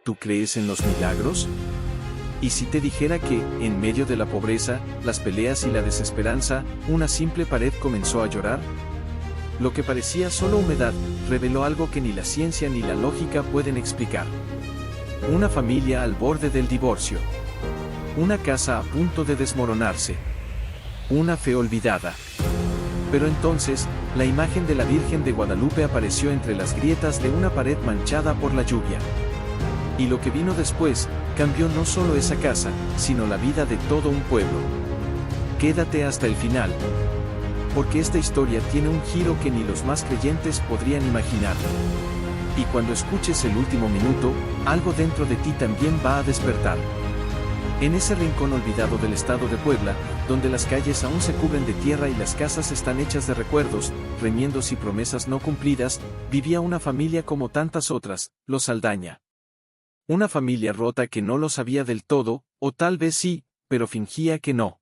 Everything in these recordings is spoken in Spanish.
¿Tú crees en los milagros? ¿Y si te dijera que, en medio de la pobreza, las peleas y la desesperanza, una simple pared comenzó a llorar? Lo que parecía solo humedad, reveló algo que ni la ciencia ni la lógica pueden explicar. Una familia al borde del divorcio. Una casa a punto de desmoronarse. Una fe olvidada. Pero entonces, la imagen de la Virgen de Guadalupe apareció entre las grietas de una pared manchada por la lluvia. Y lo que vino después, cambió no solo esa casa, sino la vida de todo un pueblo. Quédate hasta el final. Porque esta historia tiene un giro que ni los más creyentes podrían imaginar. Y cuando escuches el último minuto, algo dentro de ti también va a despertar. En ese rincón olvidado del estado de Puebla, donde las calles aún se cubren de tierra y las casas están hechas de recuerdos, remiendos y promesas no cumplidas, vivía una familia como tantas otras, los Saldaña. Una familia rota que no lo sabía del todo, o tal vez sí, pero fingía que no.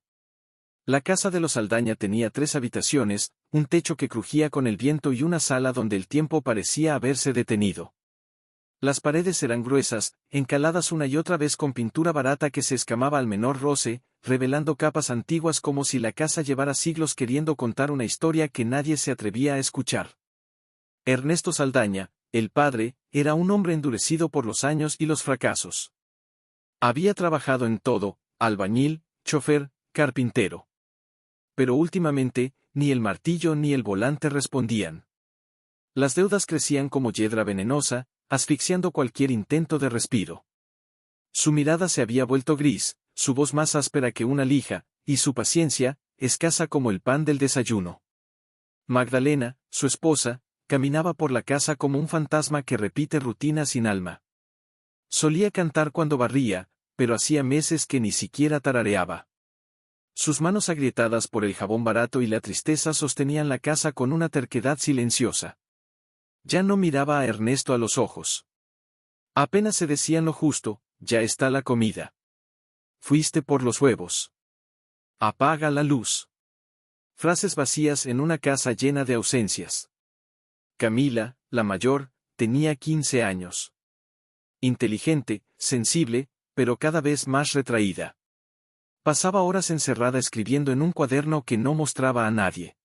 La casa de los Saldaña tenía 3 habitaciones, un techo que crujía con el viento y una sala donde el tiempo parecía haberse detenido. Las paredes eran gruesas, encaladas una y otra vez con pintura barata que se escamaba al menor roce, revelando capas antiguas como si la casa llevara siglos queriendo contar una historia que nadie se atrevía a escuchar. Ernesto Saldaña, el padre, era un hombre endurecido por los años y los fracasos. Había trabajado en todo, albañil, chofer, carpintero. Pero últimamente, ni el martillo ni el volante respondían. Las deudas crecían como hiedra venenosa, asfixiando cualquier intento de respiro. Su mirada se había vuelto gris, su voz más áspera que una lija, y su paciencia, escasa como el pan del desayuno. Magdalena, su esposa, caminaba por la casa como un fantasma que repite rutina sin alma. Solía cantar cuando barría, pero hacía meses que ni siquiera tarareaba. Sus manos agrietadas por el jabón barato y la tristeza sostenían la casa con una terquedad silenciosa. Ya no miraba a Ernesto a los ojos. Apenas se decían lo justo, ya está la comida. Fuiste por los huevos. Apaga la luz. Frases vacías en una casa llena de ausencias. Camila, la mayor, tenía 15 años. Inteligente, sensible, pero cada vez más retraída. Pasaba horas encerrada escribiendo en un cuaderno que no mostraba a nadie.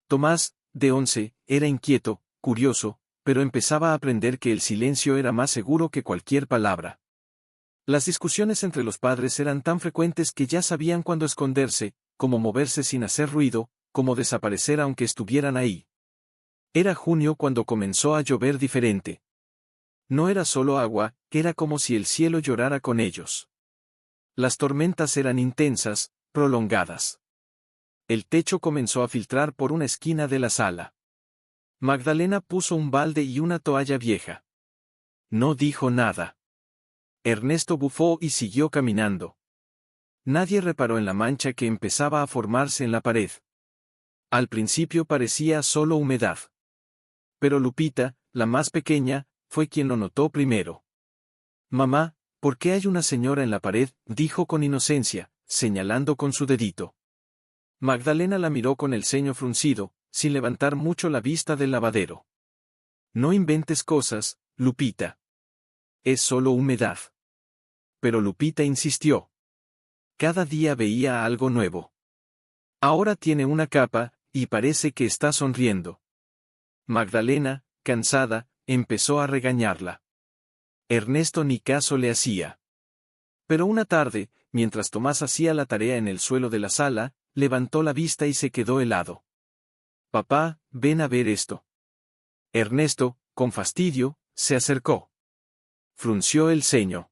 Tomás, de 11, era inquieto, curioso, pero empezaba a aprender que el silencio era más seguro que cualquier palabra. Las discusiones entre los padres eran tan frecuentes que ya sabían cuándo esconderse, cómo moverse sin hacer ruido, cómo desaparecer aunque estuvieran ahí. Era junio cuando comenzó a llover diferente. No era solo agua, era como si el cielo llorara con ellos. Las tormentas eran intensas, prolongadas. El techo comenzó a filtrar por una esquina de la sala. Magdalena puso un balde y una toalla vieja. No dijo nada. Ernesto bufó y siguió caminando. Nadie reparó en la mancha que empezaba a formarse en la pared. Al principio parecía solo humedad. Pero Lupita, la más pequeña, fue quien lo notó primero. «Mamá, ¿por qué hay una señora en la pared?», dijo con inocencia, señalando con su dedito. Magdalena la miró con el ceño fruncido, sin levantar mucho la vista del lavadero. «No inventes cosas, Lupita. Es solo humedad». Pero Lupita insistió. Cada día veía algo nuevo. Ahora tiene una capa, y parece que está sonriendo. Magdalena, cansada, empezó a regañarla. Ernesto ni caso le hacía. Pero una tarde, mientras Tomás hacía la tarea en el suelo de la sala, levantó la vista y se quedó helado. «Papá, ven a ver esto». Ernesto, con fastidio, se acercó. Frunció el ceño.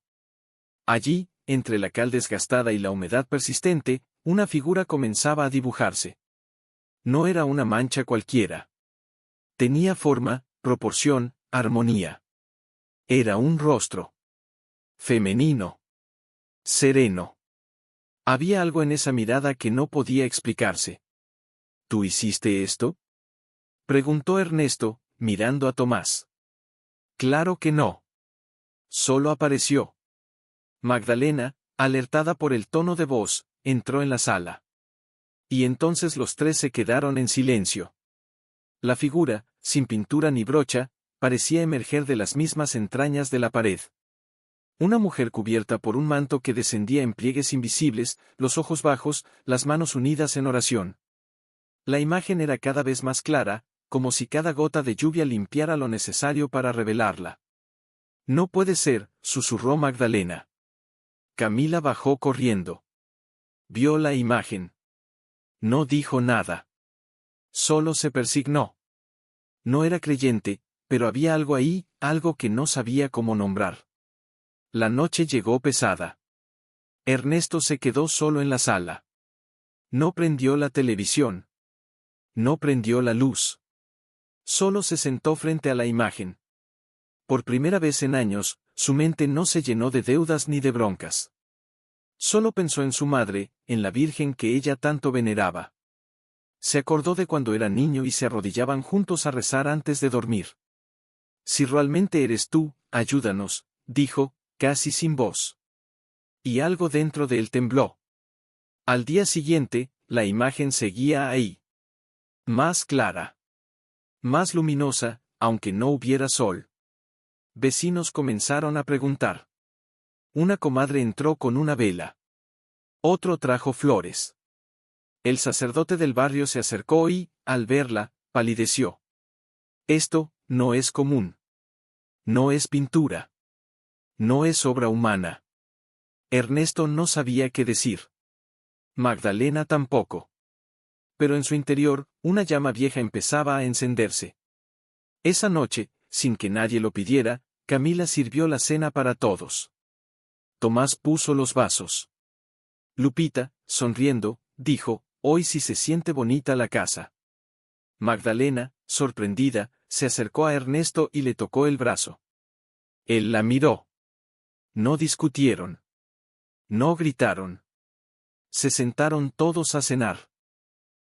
Allí, entre la cal desgastada y la humedad persistente, una figura comenzaba a dibujarse. No era una mancha cualquiera. Tenía forma, proporción, armonía. Era un rostro. Femenino. Sereno. Había algo en esa mirada que no podía explicarse. «¿Tú hiciste esto?», preguntó Ernesto, mirando a Tomás. «Claro que no. Solo apareció». Magdalena, alertada por el tono de voz, entró en la sala. Y entonces los 3 se quedaron en silencio. La figura, sin pintura ni brocha, parecía emerger de las mismas entrañas de la pared. Una mujer cubierta por un manto que descendía en pliegues invisibles, los ojos bajos, las manos unidas en oración. La imagen era cada vez más clara, como si cada gota de lluvia limpiara lo necesario para revelarla. No puede ser, susurró Magdalena. Camila bajó corriendo. Vio la imagen. No dijo nada. Solo se persignó. No era creyente, pero había algo ahí, algo que no sabía cómo nombrar. La noche llegó pesada. Ernesto se quedó solo en la sala. No prendió la televisión. No prendió la luz. Solo se sentó frente a la imagen. Por primera vez en años, su mente no se llenó de deudas ni de broncas. Solo pensó en su madre, en la Virgen que ella tanto veneraba. Se acordó de cuando era niño y se arrodillaban juntos a rezar antes de dormir. Si realmente eres tú, ayúdanos, dijo, casi sin voz. Y algo dentro de él tembló. Al día siguiente, la imagen seguía ahí. Más clara. Más luminosa, aunque no hubiera sol. Vecinos comenzaron a preguntar. Una comadre entró con una vela. Otro trajo flores. El sacerdote del barrio se acercó y, al verla, palideció. Esto, no es común. No es pintura. No es obra humana. Ernesto no sabía qué decir. Magdalena tampoco. Pero en su interior, una llama vieja empezaba a encenderse. Esa noche, sin que nadie lo pidiera, Camila sirvió la cena para todos. Tomás puso los vasos. Lupita, sonriendo, dijo, hoy sí se siente bonita la casa. Magdalena, sorprendida, se acercó a Ernesto y le tocó el brazo. Él la miró. No discutieron. No gritaron. Se sentaron todos a cenar.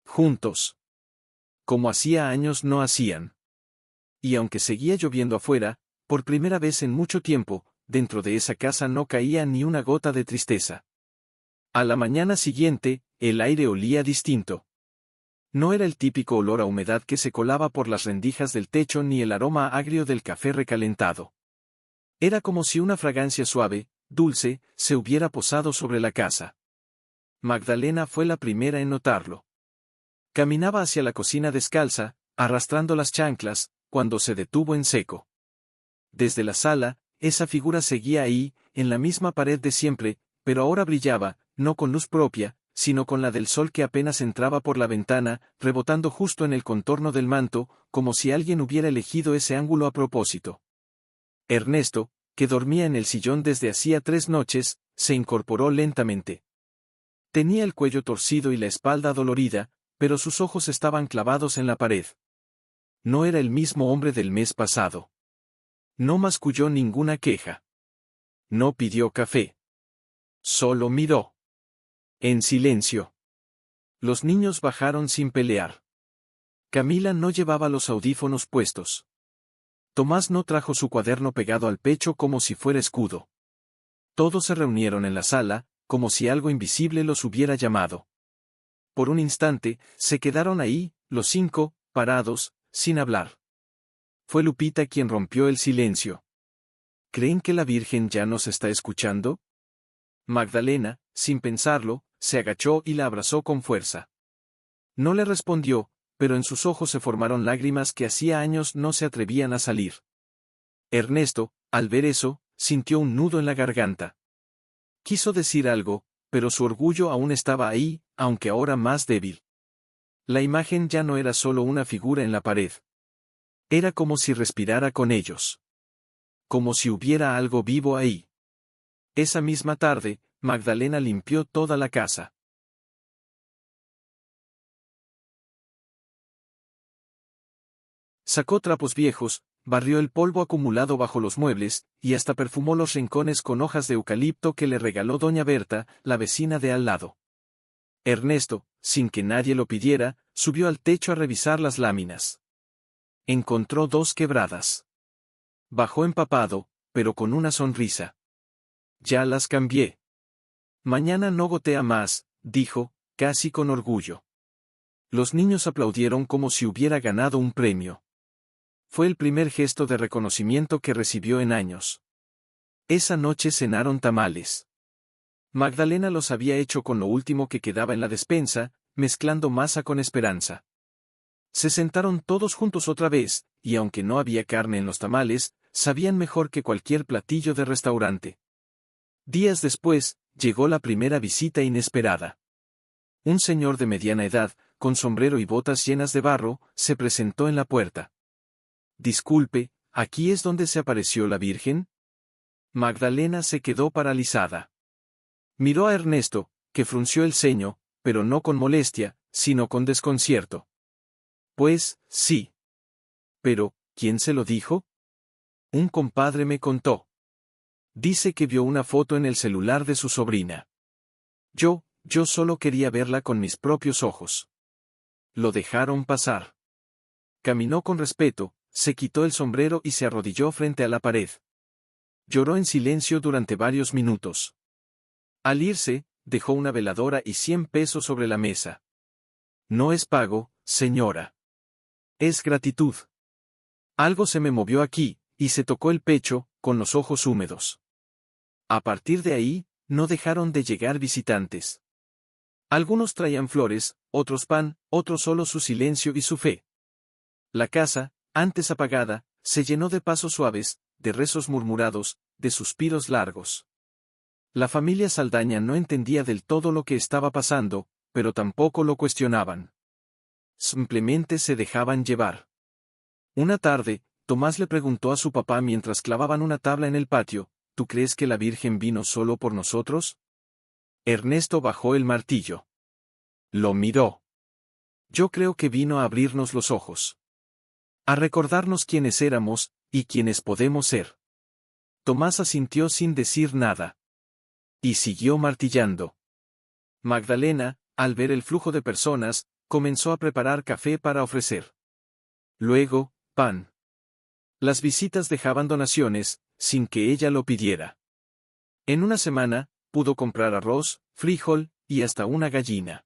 Juntos. Como hacía años no hacían. Y aunque seguía lloviendo afuera, por primera vez en mucho tiempo, dentro de esa casa no caía ni una gota de tristeza. A la mañana siguiente, el aire olía distinto. No era el típico olor a humedad que se colaba por las rendijas del techo ni el aroma agrio del café recalentado. Era como si una fragancia suave, dulce, se hubiera posado sobre la casa. Magdalena fue la primera en notarlo. Caminaba hacia la cocina descalza, arrastrando las chanclas, cuando se detuvo en seco. Desde la sala, esa figura seguía ahí, en la misma pared de siempre, pero ahora brillaba, no con luz propia, sino con la del sol que apenas entraba por la ventana, rebotando justo en el contorno del manto, como si alguien hubiera elegido ese ángulo a propósito. Ernesto, que dormía en el sillón desde hacía 3 noches, se incorporó lentamente. Tenía el cuello torcido y la espalda dolorida, pero sus ojos estaban clavados en la pared. No era el mismo hombre del mes pasado. No masculló ninguna queja. No pidió café. Solo miró. En silencio. Los niños bajaron sin pelear. Camila no llevaba los audífonos puestos. Tomás no trajo su cuaderno pegado al pecho como si fuera escudo. Todos se reunieron en la sala, como si algo invisible los hubiera llamado. Por un instante, se quedaron ahí, los 5, parados, sin hablar. Fue Lupita quien rompió el silencio. ¿Creen que la Virgen ya nos está escuchando? Magdalena, sin pensarlo, se agachó y la abrazó con fuerza. No le respondió, pero en sus ojos se formaron lágrimas que hacía años no se atrevían a salir. Ernesto, al ver eso, sintió un nudo en la garganta. Quiso decir algo, pero su orgullo aún estaba ahí, aunque ahora más débil. La imagen ya no era solo una figura en la pared. Era como si respirara con ellos. Como si hubiera algo vivo ahí. Esa misma tarde, Magdalena limpió toda la casa. Sacó trapos viejos, barrió el polvo acumulado bajo los muebles, y hasta perfumó los rincones con hojas de eucalipto que le regaló doña Berta, la vecina de al lado. Ernesto, sin que nadie lo pidiera, subió al techo a revisar las láminas. Encontró 2 quebradas. Bajó empapado, pero con una sonrisa. Ya las cambié. Mañana no gotea más, dijo, casi con orgullo. Los niños aplaudieron como si hubiera ganado un premio. Fue el primer gesto de reconocimiento que recibió en años. Esa noche cenaron tamales. Magdalena los había hecho con lo último que quedaba en la despensa, mezclando masa con esperanza. Se sentaron todos juntos otra vez, y aunque no había carne en los tamales, sabían mejor que cualquier platillo de restaurante. Días después, llegó la primera visita inesperada. Un señor de mediana edad, con sombrero y botas llenas de barro, se presentó en la puerta. «Disculpe, ¿aquí es donde se apareció la Virgen?» Magdalena se quedó paralizada. Miró a Ernesto, que frunció el ceño, pero no con molestia, sino con desconcierto. «Pues, sí. Pero, ¿quién se lo dijo?» «Un compadre me contó. Dice que vio una foto en el celular de su sobrina. Yo solo quería verla con mis propios ojos». Lo dejaron pasar. Caminó con respeto, se quitó el sombrero y se arrodilló frente a la pared. Lloró en silencio durante varios minutos. Al irse, dejó una veladora y 100 pesos sobre la mesa. «No es pago, señora. Es gratitud». Algo se me movió aquí, y se tocó el pecho, con los ojos húmedos. A partir de ahí, no dejaron de llegar visitantes. Algunos traían flores, otros pan, otros solo su silencio y su fe. La casa, antes apagada, se llenó de pasos suaves, de rezos murmurados, de suspiros largos. La familia Saldaña no entendía del todo lo que estaba pasando, pero tampoco lo cuestionaban. Simplemente se dejaban llevar. Una tarde, Tomás le preguntó a su papá mientras clavaban una tabla en el patio: «¿Tú crees que la Virgen vino solo por nosotros?» Ernesto bajó el martillo. Lo miró. «Yo creo que vino a abrirnos los ojos. A recordarnos quiénes éramos, y quiénes podemos ser». Tomás asintió sin decir nada. Y siguió martillando. Magdalena, al ver el flujo de personas, comenzó a preparar café para ofrecer. Luego, pan. Las visitas dejaban donaciones, sin que ella lo pidiera. En una semana, pudo comprar arroz, frijol, y hasta una gallina.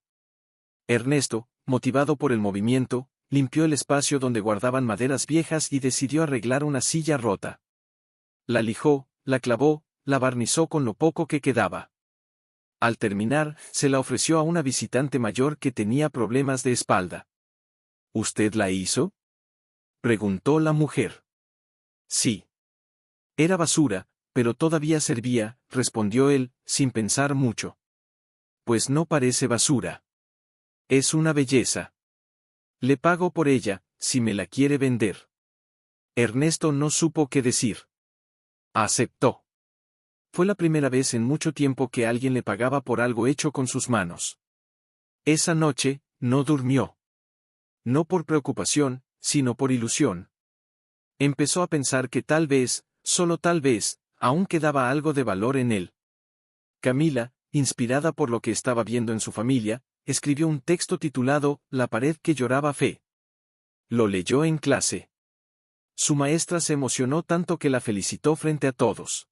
Ernesto, motivado por el movimiento, limpió el espacio donde guardaban maderas viejas y decidió arreglar una silla rota. La lijó, la clavó, la barnizó con lo poco que quedaba. Al terminar, se la ofreció a una visitante mayor que tenía problemas de espalda. «¿Usted la hizo?», preguntó la mujer. «Sí. Era basura, pero todavía servía», respondió él, sin pensar mucho. «Pues no parece basura. Es una belleza. Le pago por ella, si me la quiere vender». Ernesto no supo qué decir. Aceptó. Fue la primera vez en mucho tiempo que alguien le pagaba por algo hecho con sus manos. Esa noche, no durmió. No por preocupación, sino por ilusión. Empezó a pensar que tal vez, solo tal vez, aún quedaba algo de valor en él. Camila, inspirada por lo que estaba viendo en su familia, escribió un texto titulado «La pared que lloraba fe». Lo leyó en clase. Su maestra se emocionó tanto que la felicitó frente a todos.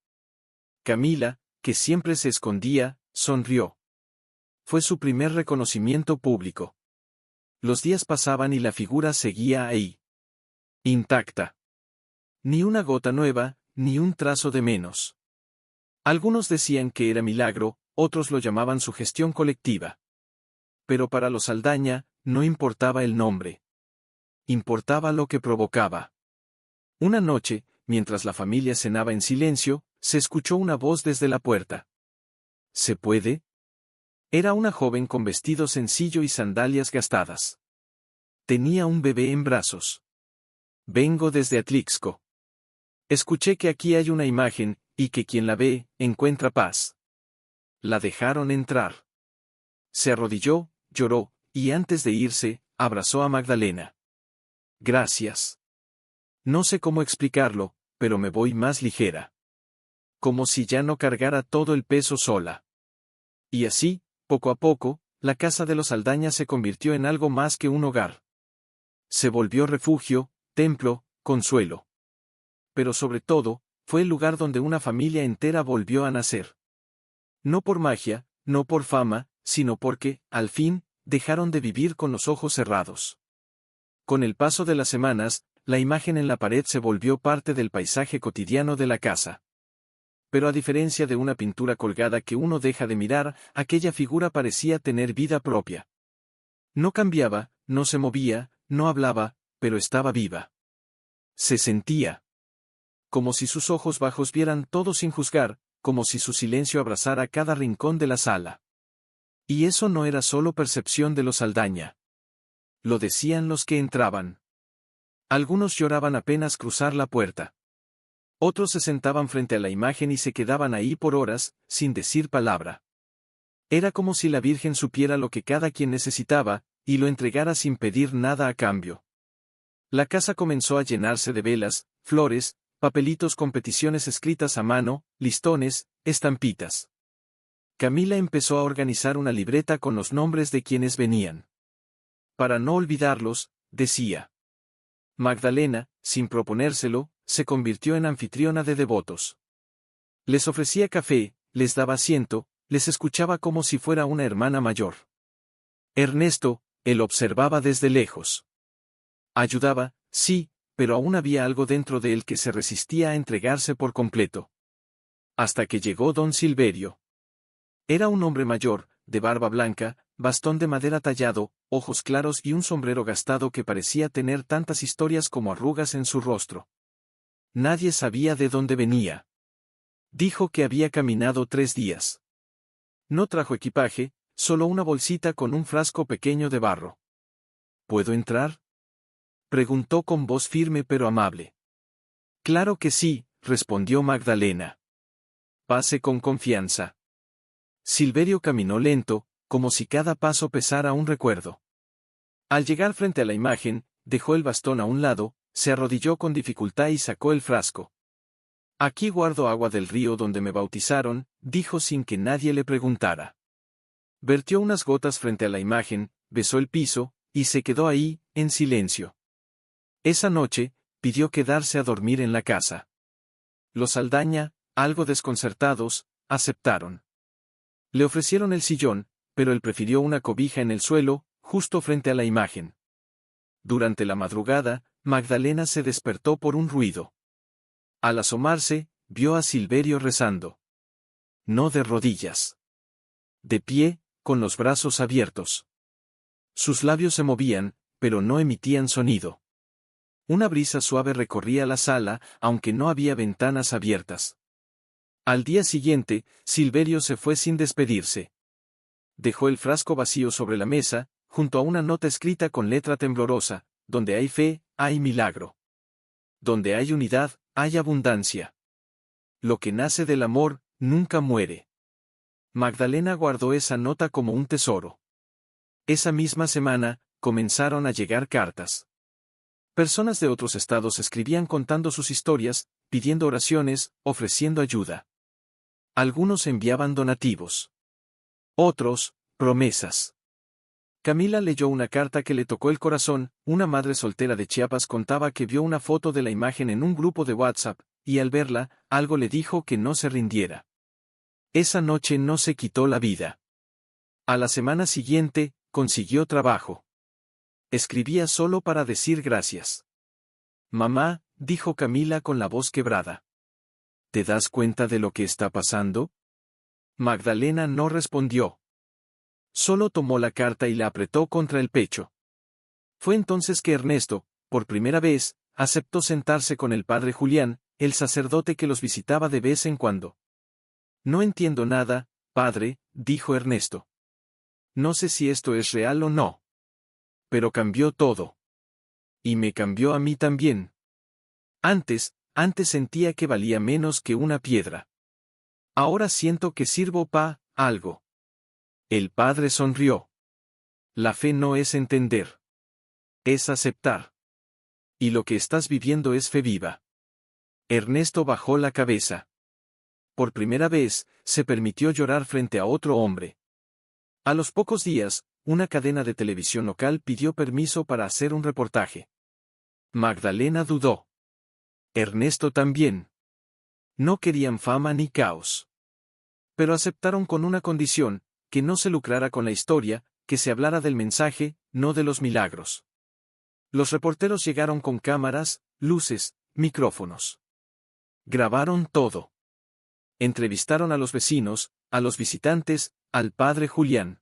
Camila, que siempre se escondía, sonrió. Fue su primer reconocimiento público. Los días pasaban y la figura seguía ahí. Intacta. Ni una gota nueva, ni un trazo de menos. Algunos decían que era milagro, otros lo llamaban sugestión colectiva. Pero para los Saldaña, no importaba el nombre. Importaba lo que provocaba. Una noche, mientras la familia cenaba en silencio, se escuchó una voz desde la puerta. «¿Se puede?». Era una joven con vestido sencillo y sandalias gastadas. Tenía un bebé en brazos. «Vengo desde Atlixco. Escuché que aquí hay una imagen, y que quien la ve, encuentra paz». La dejaron entrar. Se arrodilló, lloró, y antes de irse, abrazó a Magdalena. «Gracias. No sé cómo explicarlo, pero me voy más ligera. Como si ya no cargara todo el peso sola». Y así, poco a poco, la casa de los Saldaña se convirtió en algo más que un hogar. Se volvió refugio, templo, consuelo. Pero sobre todo, fue el lugar donde una familia entera volvió a nacer. No por magia, no por fama, sino porque, al fin, dejaron de vivir con los ojos cerrados. Con el paso de las semanas, la imagen en la pared se volvió parte del paisaje cotidiano de la casa. pero a diferencia de una pintura colgada que uno deja de mirar, aquella figura parecía tener vida propia. No cambiaba, no se movía, no hablaba, pero estaba viva. Se sentía como si sus ojos bajos vieran todo sin juzgar, como si su silencio abrazara cada rincón de la sala. Y eso no era solo percepción de los Saldaña. Lo decían los que entraban. Algunos lloraban apenas cruzar la puerta. Otros se sentaban frente a la imagen y se quedaban ahí por horas, sin decir palabra. Era como si la Virgen supiera lo que cada quien necesitaba, y lo entregara sin pedir nada a cambio. La casa comenzó a llenarse de velas, flores, papelitos con peticiones escritas a mano, listones, estampitas. Camila empezó a organizar una libreta con los nombres de quienes venían. Para no olvidarlos, decía. Magdalena, sin proponérselo, se convirtió en anfitriona de devotos. Les ofrecía café, les daba asiento, les escuchaba como si fuera una hermana mayor. Ernesto, él observaba desde lejos. Ayudaba, sí, pero aún había algo dentro de él que se resistía a entregarse por completo. Hasta que llegó don Silverio. Era un hombre mayor, de barba blanca, bastón de madera tallado, ojos claros y un sombrero gastado que parecía tener tantas historias como arrugas en su rostro. Nadie sabía de dónde venía. Dijo que había caminado 3 días. No trajo equipaje, solo una bolsita con un frasco pequeño de barro. ¿Puedo entrar?, preguntó con voz firme pero amable. Claro que sí, respondió Magdalena. Pase con confianza. Silverio caminó lento, como si cada paso pesara un recuerdo. Al llegar frente a la imagen, dejó el bastón a un lado, se arrodilló con dificultad y sacó el frasco. Aquí guardo agua del río donde me bautizaron, dijo sin que nadie le preguntara. Vertió unas gotas frente a la imagen, besó el piso, y se quedó ahí, en silencio. Esa noche, pidió quedarse a dormir en la casa. Los Saldaña, algo desconcertados, aceptaron. Le ofrecieron el sillón, pero él prefirió una cobija en el suelo, justo frente a la imagen. Durante la madrugada, Magdalena se despertó por un ruido. Al asomarse, vio a Silverio rezando. No de rodillas. De pie, con los brazos abiertos. Sus labios se movían, pero no emitían sonido. Una brisa suave recorría la sala, aunque no había ventanas abiertas. Al día siguiente, Silverio se fue sin despedirse. Dejó el frasco vacío sobre la mesa, junto a una nota escrita con letra temblorosa: donde hay fe, hay milagro. Donde hay unidad, hay abundancia. Lo que nace del amor, nunca muere. Magdalena guardó esa nota como un tesoro. Esa misma semana, comenzaron a llegar cartas. Personas de otros estados escribían contando sus historias, pidiendo oraciones, ofreciendo ayuda. Algunos enviaban donativos. Otros, promesas. Camila leyó una carta que le tocó el corazón. Una madre soltera de Chiapas contaba que vio una foto de la imagen en un grupo de WhatsApp, y al verla, algo le dijo que no se rindiera. Esa noche no se quitó la vida. A la semana siguiente, consiguió trabajo. Escribía solo para decir gracias. Mamá, dijo Camila con la voz quebrada. ¿Te das cuenta de lo que está pasando? Magdalena no respondió. Solo tomó la carta y la apretó contra el pecho. Fue entonces que Ernesto, por primera vez, aceptó sentarse con el padre Julián, el sacerdote que los visitaba de vez en cuando. No entiendo nada, padre, dijo Ernesto. No sé si esto es real o no. Pero cambió todo. Y me cambió a mí también. Antes sentía que valía menos que una piedra. Ahora siento que sirvo para algo. El padre sonrió. La fe no es entender. Es aceptar. Y lo que estás viviendo es fe viva. Ernesto bajó la cabeza. Por primera vez, se permitió llorar frente a otro hombre. A los pocos días, una cadena de televisión local pidió permiso para hacer un reportaje. Magdalena dudó. Ernesto también. No querían fama ni caos. Pero aceptaron con una condición: que no se lucrara con la historia, que se hablara del mensaje, no de los milagros. Los reporteros llegaron con cámaras, luces, micrófonos. Grabaron todo. Entrevistaron a los vecinos, a los visitantes, al padre Julián.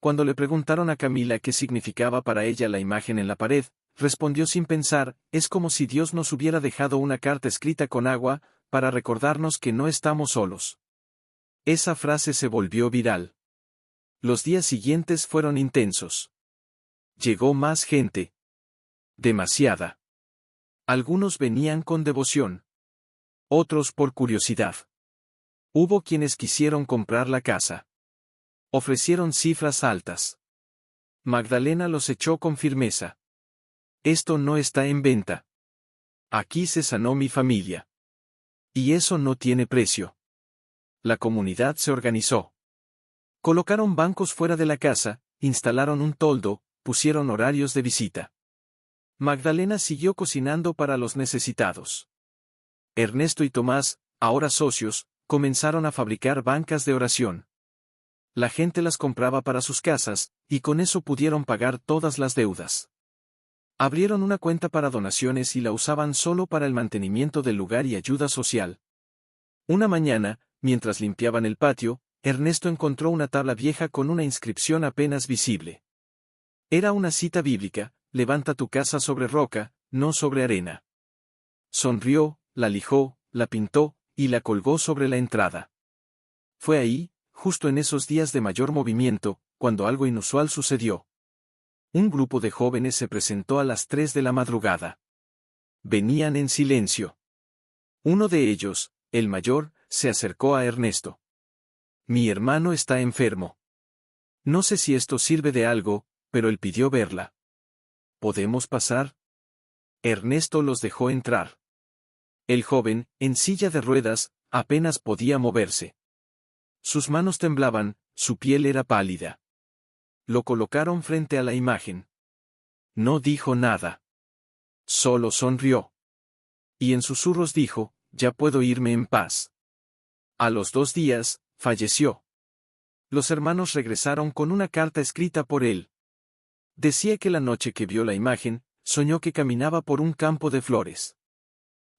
Cuando le preguntaron a Camila qué significaba para ella la imagen en la pared, respondió sin pensar: es como si Dios nos hubiera dejado una carta escrita con agua, para recordarnos que no estamos solos. Esa frase se volvió viral. Los días siguientes fueron intensos. Llegó más gente. Demasiada. Algunos venían con devoción. Otros por curiosidad. Hubo quienes quisieron comprar la casa. Ofrecieron cifras altas. Magdalena los echó con firmeza. Esto no está en venta. Aquí se sanó mi familia. Y eso no tiene precio. La comunidad se organizó. Colocaron bancos fuera de la casa, instalaron un toldo, pusieron horarios de visita. Magdalena siguió cocinando para los necesitados. Ernesto y Tomás, ahora socios, comenzaron a fabricar bancas de oración. La gente las compraba para sus casas, y con eso pudieron pagar todas las deudas. Abrieron una cuenta para donaciones y la usaban solo para el mantenimiento del lugar y ayuda social. Una mañana, mientras limpiaban el patio, Ernesto encontró una tabla vieja con una inscripción apenas visible. Era una cita bíblica: levanta tu casa sobre roca, no sobre arena. Sonrió, la lijó, la pintó, y la colgó sobre la entrada. Fue ahí, justo en esos días de mayor movimiento, cuando algo inusual sucedió. Un grupo de jóvenes se presentó a las 3 de la madrugada. Venían en silencio. Uno de ellos, el mayor, se acercó a Ernesto. Mi hermano está enfermo. No sé si esto sirve de algo, pero él pidió verla. ¿Podemos pasar? Ernesto los dejó entrar. El joven, en silla de ruedas, apenas podía moverse. Sus manos temblaban, su piel era pálida. Lo colocaron frente a la imagen. No dijo nada. Solo sonrió. Y en susurros dijo: ya puedo irme en paz. A los 2 días, falleció. Los hermanos regresaron con una carta escrita por él. Decía que la noche que vio la imagen, soñó que caminaba por un campo de flores.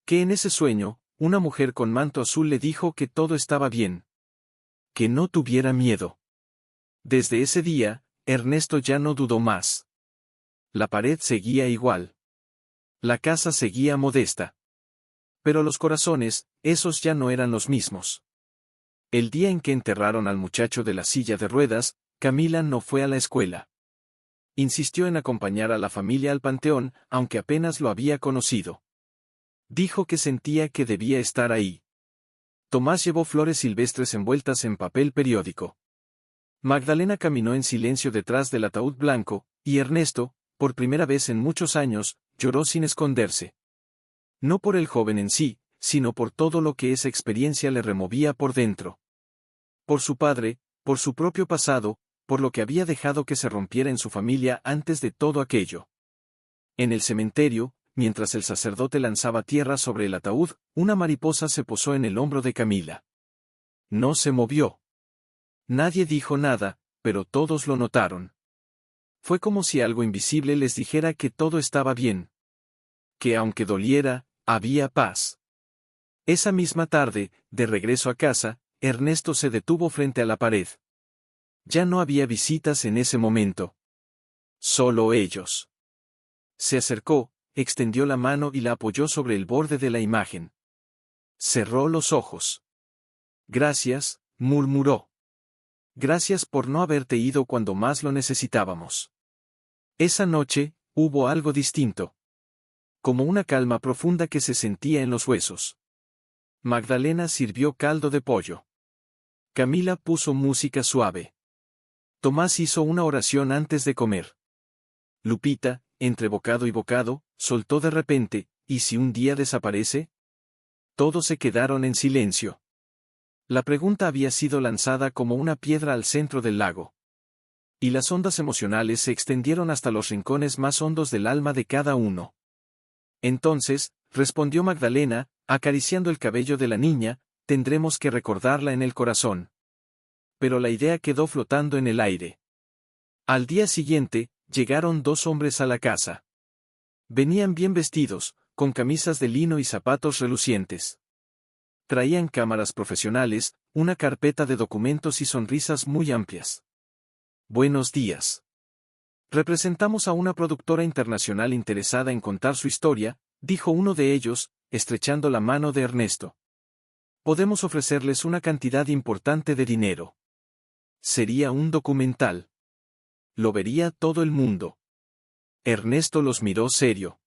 Que en ese sueño, una mujer con manto azul le dijo que todo estaba bien. Que no tuviera miedo. Desde ese día, Ernesto ya no dudó más. La pared seguía igual. La casa seguía modesta. Pero los corazones, esos ya no eran los mismos. El día en que enterraron al muchacho de la silla de ruedas, Camila no fue a la escuela. Insistió en acompañar a la familia al panteón, aunque apenas lo había conocido. Dijo que sentía que debía estar ahí. Tomás llevó flores silvestres envueltas en papel periódico. Magdalena caminó en silencio detrás del ataúd blanco, y Ernesto, por primera vez en muchos años, lloró sin esconderse. No por el joven en sí, sino por todo lo que esa experiencia le removía por dentro. Por su padre, por su propio pasado, por lo que había dejado que se rompiera en su familia antes de todo aquello. En el cementerio, mientras el sacerdote lanzaba tierra sobre el ataúd, una mariposa se posó en el hombro de Camila. No se movió. Nadie dijo nada, pero todos lo notaron. Fue como si algo invisible les dijera que todo estaba bien. Que aunque doliera, había paz. Esa misma tarde, de regreso a casa, Ernesto se detuvo frente a la pared. Ya no había visitas en ese momento. Solo ellos. Se acercó, extendió la mano y la apoyó sobre el borde de la imagen. Cerró los ojos. Gracias, murmuró. Gracias por no haberte ido cuando más lo necesitábamos. Esa noche, hubo algo distinto. Como una calma profunda que se sentía en los huesos. Magdalena sirvió caldo de pollo. Camila puso música suave. Tomás hizo una oración antes de comer. Lupita, entre bocado y bocado, soltó de repente: ¿y si un día desaparece? Todos se quedaron en silencio. La pregunta había sido lanzada como una piedra al centro del lago. Y las ondas emocionales se extendieron hasta los rincones más hondos del alma de cada uno. Entonces, respondió Magdalena, acariciando el cabello de la niña: tendremos que recordarla en el corazón. Pero la idea quedó flotando en el aire. Al día siguiente, llegaron 2 hombres a la casa. Venían bien vestidos, con camisas de lino y zapatos relucientes. Traían cámaras profesionales, una carpeta de documentos y sonrisas muy amplias. Buenos días. Representamos a una productora internacional interesada en contar su historia, dijo uno de ellos, estrechando la mano de Ernesto. Podemos ofrecerles una cantidad importante de dinero. Sería un documental. Lo vería todo el mundo. Ernesto los miró serio.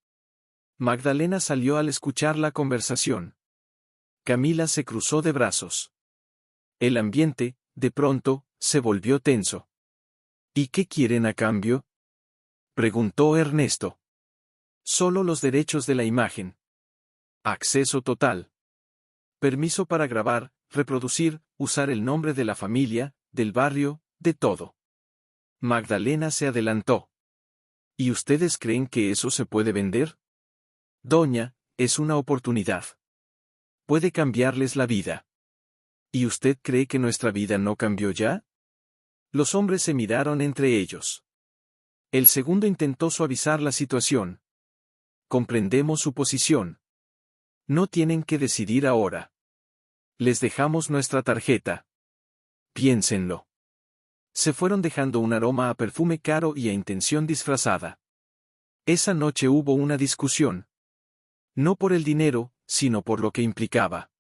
Magdalena salió al escuchar la conversación. Camila se cruzó de brazos. El ambiente, de pronto, se volvió tenso. ¿Y qué quieren a cambio?, preguntó Ernesto. Solo los derechos de la imagen. Acceso total. Permiso para grabar, reproducir, usar el nombre de la familia, del barrio, de todo. Magdalena se adelantó. ¿Y ustedes creen que eso se puede vender? Doña, es una oportunidad. Puede cambiarles la vida. ¿Y usted cree que nuestra vida no cambió ya? Los hombres se miraron entre ellos. El segundo intentó suavizar la situación. Comprendemos su posición. No tienen que decidir ahora. Les dejamos nuestra tarjeta. Piénsenlo. Se fueron dejando un aroma a perfume caro y a intención disfrazada. Esa noche hubo una discusión. No por el dinero, sino por lo que implicaba.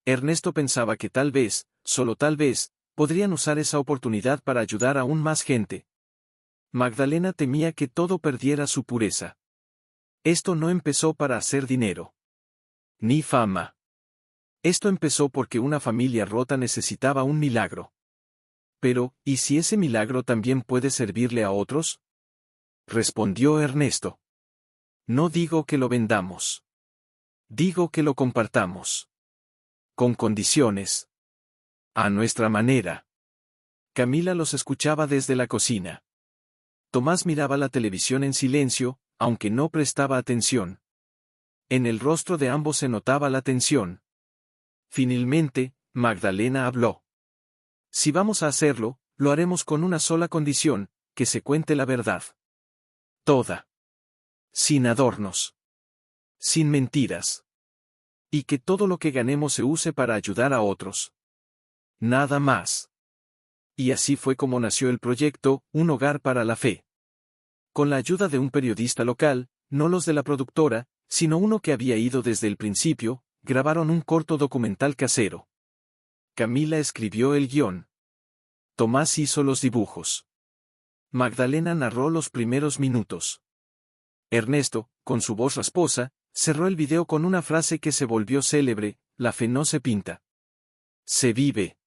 Ernesto pensaba que tal vez, solo tal vez, podrían usar esa oportunidad para ayudar a aún más gente. Magdalena temía que todo perdiera su pureza. Esto no empezó para hacer dinero. Ni fama. Esto empezó porque una familia rota necesitaba un milagro. Pero, ¿y si ese milagro también puede servirle a otros? Respondió Ernesto. No digo que lo vendamos. Digo que lo compartamos. Con condiciones. A nuestra manera. Camila los escuchaba desde la cocina. Tomás miraba la televisión en silencio, aunque no prestaba atención. En el rostro de ambos se notaba la tensión. Finalmente, Magdalena habló. Si vamos a hacerlo, lo haremos con una sola condición, que se cuente la verdad. Toda. Sin adornos. Sin mentiras. Y que todo lo que ganemos se use para ayudar a otros. Nada más. Y así fue como nació el proyecto, Un Hogar para la Fe. Con la ayuda de un periodista local, no los de la productora, sino uno que había ido desde el principio, grabaron un corto documental casero. Camila escribió el guión. Tomás hizo los dibujos. Magdalena narró los primeros minutos. Ernesto, con su voz rasposa, cerró el video con una frase que se volvió célebre: la fe no se pinta. Se vive.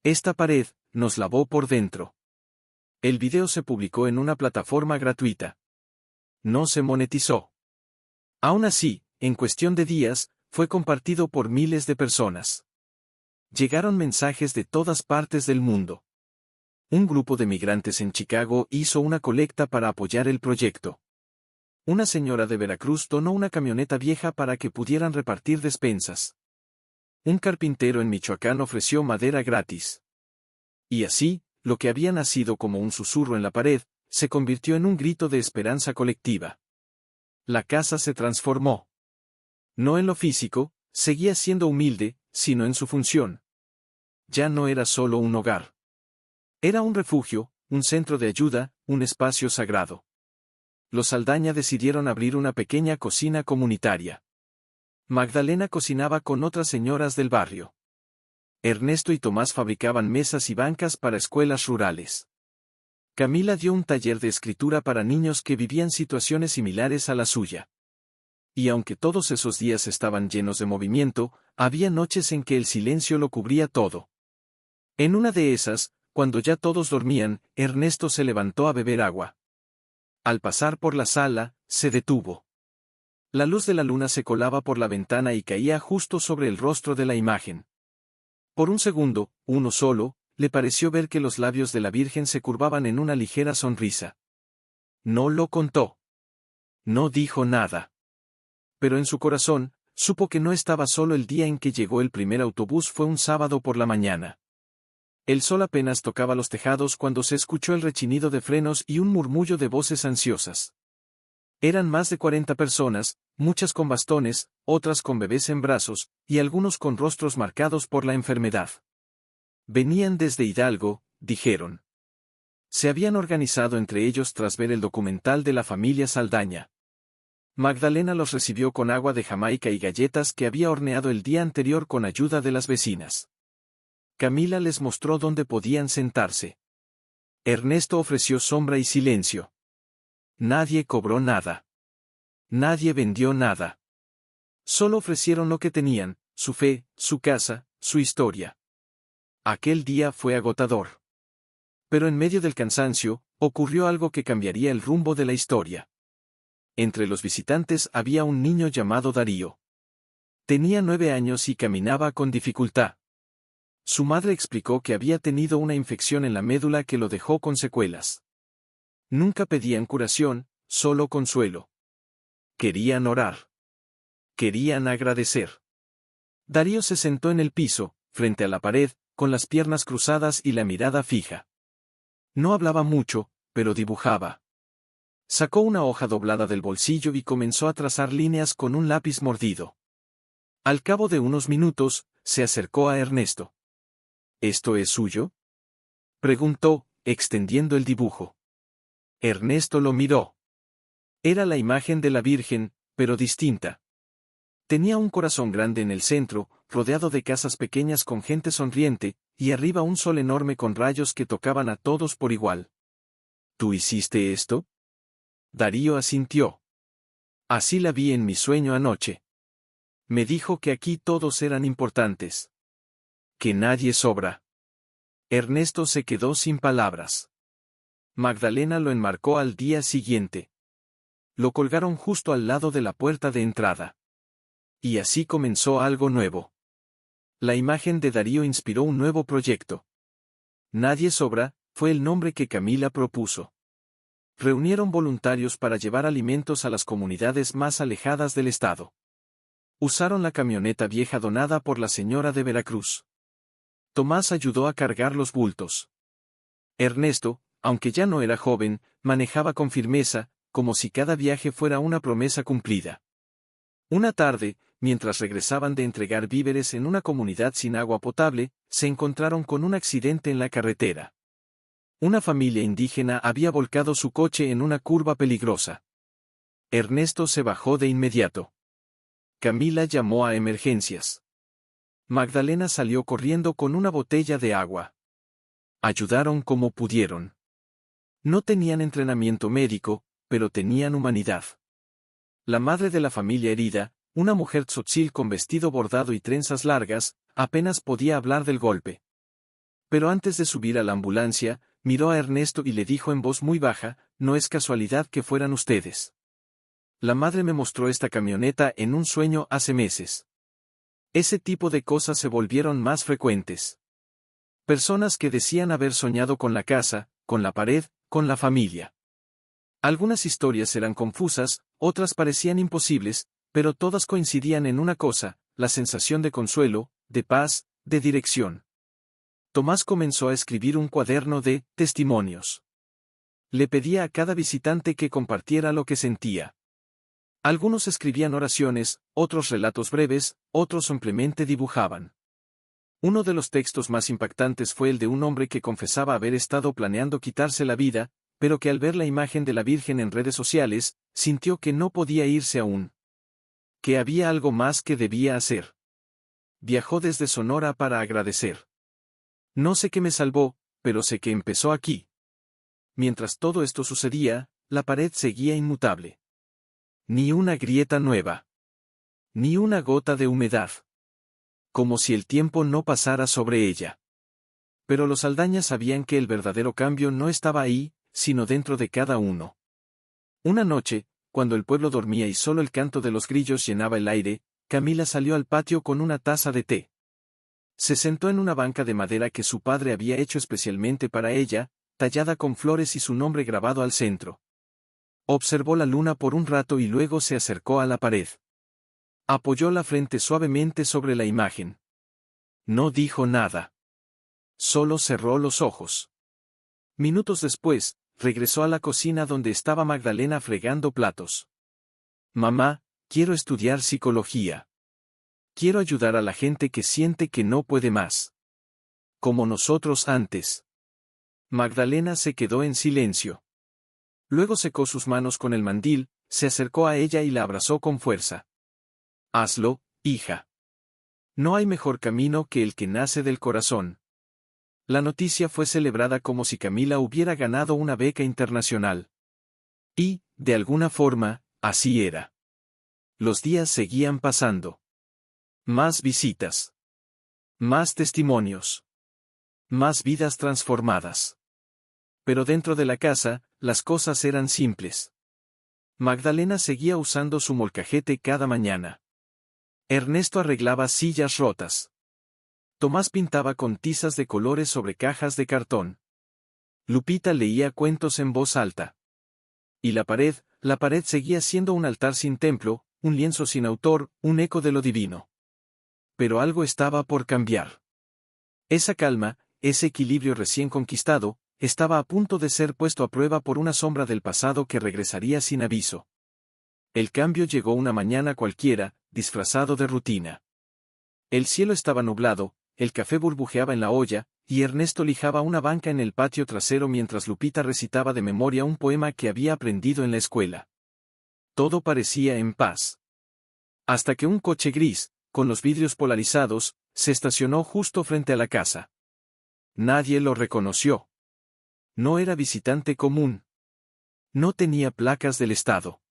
Esta pared nos lavó por dentro. El video se publicó en una plataforma gratuita. No se monetizó. Aún así, en cuestión de días, fue compartido por miles de personas. Llegaron mensajes de todas partes del mundo. Un grupo de migrantes en Chicago hizo una colecta para apoyar el proyecto. Una señora de Veracruz donó una camioneta vieja para que pudieran repartir despensas. Un carpintero en Michoacán ofreció madera gratis. Y así, lo que había nacido como un susurro en la pared, se convirtió en un grito de esperanza colectiva. La casa se transformó. No en lo físico, seguía siendo humilde, sino en su función. Ya no era solo un hogar. Era un refugio, un centro de ayuda, un espacio sagrado. Los Saldaña decidieron abrir una pequeña cocina comunitaria. Magdalena cocinaba con otras señoras del barrio. Ernesto y Tomás fabricaban mesas y bancas para escuelas rurales. Camila dio un taller de escritura para niños que vivían situaciones similares a la suya. Y aunque todos esos días estaban llenos de movimiento, había noches en que el silencio lo cubría todo. En una de esas, cuando ya todos dormían, Ernesto se levantó a beber agua. Al pasar por la sala, se detuvo. La luz de la luna se colaba por la ventana y caía justo sobre el rostro de la imagen. Por un segundo, uno solo, le pareció ver que los labios de la Virgen se curvaban en una ligera sonrisa. No lo contó. No dijo nada. Pero en su corazón, supo que no estaba solo. El día en que llegó el primer autobús fue un sábado por la mañana. El sol apenas tocaba los tejados cuando se escuchó el rechinido de frenos y un murmullo de voces ansiosas. Eran más de 40 personas, Muchas con bastones, otras con bebés en brazos, y algunos con rostros marcados por la enfermedad. Venían desde Hidalgo, dijeron. Se habían organizado entre ellos tras ver el documental de la familia Saldaña. Magdalena los recibió con agua de Jamaica y galletas que había horneado el día anterior con ayuda de las vecinas. Camila les mostró dónde podían sentarse. Ernesto ofreció sombra y silencio. Nadie cobró nada. Nadie vendió nada. Solo ofrecieron lo que tenían, su fe, su casa, su historia. Aquel día fue agotador. Pero en medio del cansancio, ocurrió algo que cambiaría el rumbo de la historia. Entre los visitantes había un niño llamado Darío. Tenía 9 años y caminaba con dificultad. Su madre explicó que había tenido una infección en la médula que lo dejó con secuelas. Nunca pedían curación, solo consuelo. Querían orar. Querían agradecer. Darío se sentó en el piso, frente a la pared, con las piernas cruzadas y la mirada fija. No hablaba mucho, pero dibujaba. Sacó una hoja doblada del bolsillo y comenzó a trazar líneas con un lápiz mordido. Al cabo de unos minutos, se acercó a Ernesto. ¿Esto es suyo?, preguntó, extendiendo el dibujo. Ernesto lo miró. Era la imagen de la Virgen, pero distinta. Tenía un corazón grande en el centro, rodeado de casas pequeñas con gente sonriente, y arriba un sol enorme con rayos que tocaban a todos por igual. ¿Tú hiciste esto? Darío asintió. Así la vi en mi sueño anoche. Me dijo que aquí todos eran importantes. Que nadie sobra. Ernesto se quedó sin palabras. Magdalena lo enmarcó al día siguiente. Lo colgaron justo al lado de la puerta de entrada. Y así comenzó algo nuevo. La imagen de Darío inspiró un nuevo proyecto. Nadie sobra, fue el nombre que Camila propuso. Reunieron voluntarios para llevar alimentos a las comunidades más alejadas del estado. Usaron la camioneta vieja donada por la señora de Veracruz. Tomás ayudó a cargar los bultos. Ernesto, aunque ya no era joven, manejaba con firmeza, como si cada viaje fuera una promesa cumplida. Una tarde, mientras regresaban de entregar víveres en una comunidad sin agua potable, se encontraron con un accidente en la carretera. Una familia indígena había volcado su coche en una curva peligrosa. Ernesto se bajó de inmediato. Camila llamó a emergencias. Magdalena salió corriendo con una botella de agua. Ayudaron como pudieron. No tenían entrenamiento médico, pero tenían humanidad. La madre de la familia herida, una mujer tzotzil con vestido bordado y trenzas largas, apenas podía hablar del golpe. Pero antes de subir a la ambulancia, miró a Ernesto y le dijo en voz muy baja, no es casualidad que fueran ustedes. La madre me mostró esta camioneta en un sueño hace meses. Ese tipo de cosas se volvieron más frecuentes. Personas que decían haber soñado con la casa, con la pared, con la familia. Algunas historias eran confusas, otras parecían imposibles, pero todas coincidían en una cosa, la sensación de consuelo, de paz, de dirección. Tomás comenzó a escribir un cuaderno de testimonios. Le pedía a cada visitante que compartiera lo que sentía. Algunos escribían oraciones, otros relatos breves, otros simplemente dibujaban. Uno de los textos más impactantes fue el de un hombre que confesaba haber estado planeando quitarse la vida, pero que al ver la imagen de la Virgen en redes sociales, sintió que no podía irse aún. Que había algo más que debía hacer. Viajó desde Sonora para agradecer. No sé qué me salvó, pero sé que empezó aquí. Mientras todo esto sucedía, la pared seguía inmutable. Ni una grieta nueva. Ni una gota de humedad. Como si el tiempo no pasara sobre ella. Pero los Saldaña sabían que el verdadero cambio no estaba ahí, sino dentro de cada uno. Una noche, cuando el pueblo dormía y solo el canto de los grillos llenaba el aire, Camila salió al patio con una taza de té. Se sentó en una banca de madera que su padre había hecho especialmente para ella, tallada con flores y su nombre grabado al centro. Observó la luna por un rato y luego se acercó a la pared. Apoyó la frente suavemente sobre la imagen. No dijo nada. Solo cerró los ojos. Minutos después, regresó a la cocina donde estaba Magdalena fregando platos. Mamá, Quiero estudiar psicología. Quiero ayudar a la gente que siente que no puede más. Como nosotros antes. Magdalena se quedó en silencio. Luego secó sus manos con el mandil, se acercó a ella y la abrazó con fuerza. Hazlo, hija. No hay mejor camino que el que nace del corazón. La noticia fue celebrada como si Camila hubiera ganado una beca internacional. Y, de alguna forma, así era. Los días seguían pasando. Más visitas. Más testimonios. Más vidas transformadas. Pero dentro de la casa, las cosas eran simples. Magdalena seguía usando su molcajete cada mañana. Ernesto arreglaba sillas rotas. Tomás pintaba con tizas de colores sobre cajas de cartón. Lupita leía cuentos en voz alta. Y la pared seguía siendo un altar sin templo, un lienzo sin autor, un eco de lo divino. Pero algo estaba por cambiar. Esa calma, ese equilibrio recién conquistado, estaba a punto de ser puesto a prueba por una sombra del pasado que regresaría sin aviso. El cambio llegó una mañana cualquiera, disfrazado de rutina. El cielo estaba nublado, el café burbujeaba en la olla, y Ernesto lijaba una banca en el patio trasero mientras Lupita recitaba de memoria un poema que había aprendido en la escuela. Todo parecía en paz. Hasta que un coche gris, con los vidrios polarizados, se estacionó justo frente a la casa. Nadie lo reconoció. No era visitante común. No tenía placas del estado.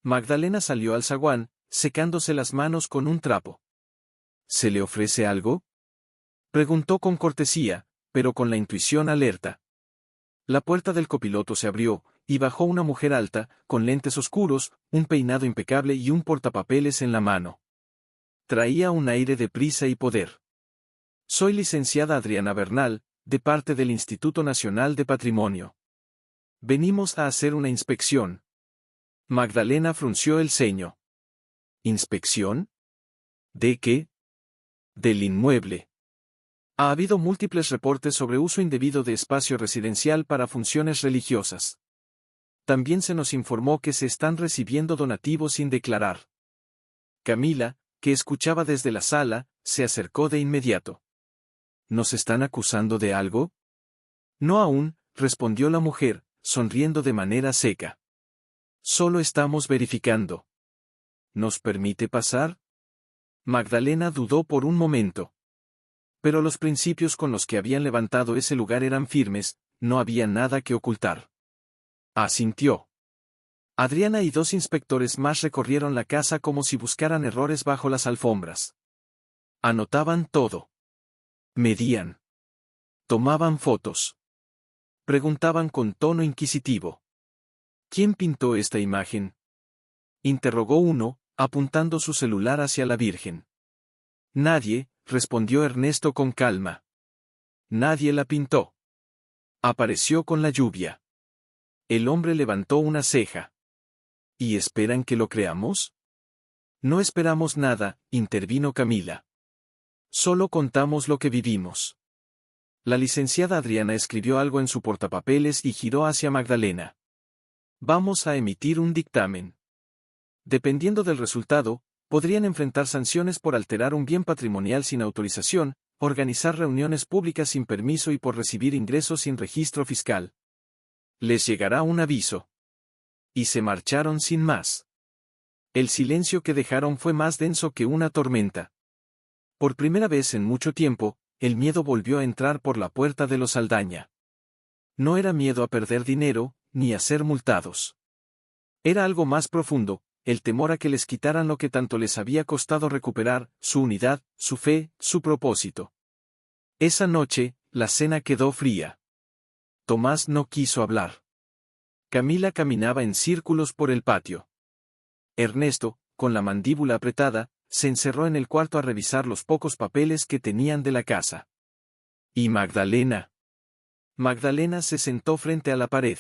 Magdalena salió al zaguán, secándose las manos con un trapo. ¿Se le ofrece algo?, preguntó con cortesía, pero con la intuición alerta. La puerta del copiloto se abrió, y bajó una mujer alta, con lentes oscuros, un peinado impecable y un portapapeles en la mano. Traía un aire de prisa y poder. Soy licenciada Adriana Bernal, de parte del Instituto Nacional de Patrimonio. Venimos a hacer una inspección. Magdalena frunció el ceño. ¿Inspección? ¿De qué? Del inmueble. Ha habido múltiples reportes sobre uso indebido de espacio residencial para funciones religiosas. También se nos informó que se están recibiendo donativos sin declarar. Camila, que escuchaba desde la sala, se acercó de inmediato. ¿Nos están acusando de algo? No aún, respondió la mujer, sonriendo de manera seca. Solo estamos verificando. ¿Nos permite pasar? Magdalena dudó por un momento. Pero los principios con los que habían levantado ese lugar eran firmes, no había nada que ocultar. Asintió. Adriana y 2 inspectores más recorrieron la casa como si buscaran errores bajo las alfombras. Anotaban todo. Medían. Tomaban fotos. Preguntaban con tono inquisitivo. ¿Quién pintó esta imagen?, interrogó uno, apuntando su celular hacia la Virgen. Nadie, respondió Ernesto con calma. Nadie la pintó. Apareció con la lluvia. El hombre levantó una ceja. ¿Y esperan que lo creamos? No esperamos nada, intervino Camila. Solo contamos lo que vivimos. La licenciada Adriana escribió algo en su portapapeles y giró hacia Magdalena. Vamos a emitir un dictamen. Dependiendo del resultado, podrían enfrentar sanciones por alterar un bien patrimonial sin autorización, organizar reuniones públicas sin permiso y por recibir ingresos sin registro fiscal. Les llegará un aviso. Y se marcharon sin más. El silencio que dejaron fue más denso que una tormenta. Por primera vez en mucho tiempo, el miedo volvió a entrar por la puerta de los Saldaña. No era miedo a perder dinero, ni a ser multados. Era algo más profundo, el temor a que les quitaran lo que tanto les había costado recuperar, su unidad, su fe, su propósito. Esa noche, la cena quedó fría. Tomás no quiso hablar. Camila caminaba en círculos por el patio. Ernesto, con la mandíbula apretada, se encerró en el cuarto a revisar los pocos papeles que tenían de la casa. ¿Y Magdalena? Magdalena se sentó frente a la pared.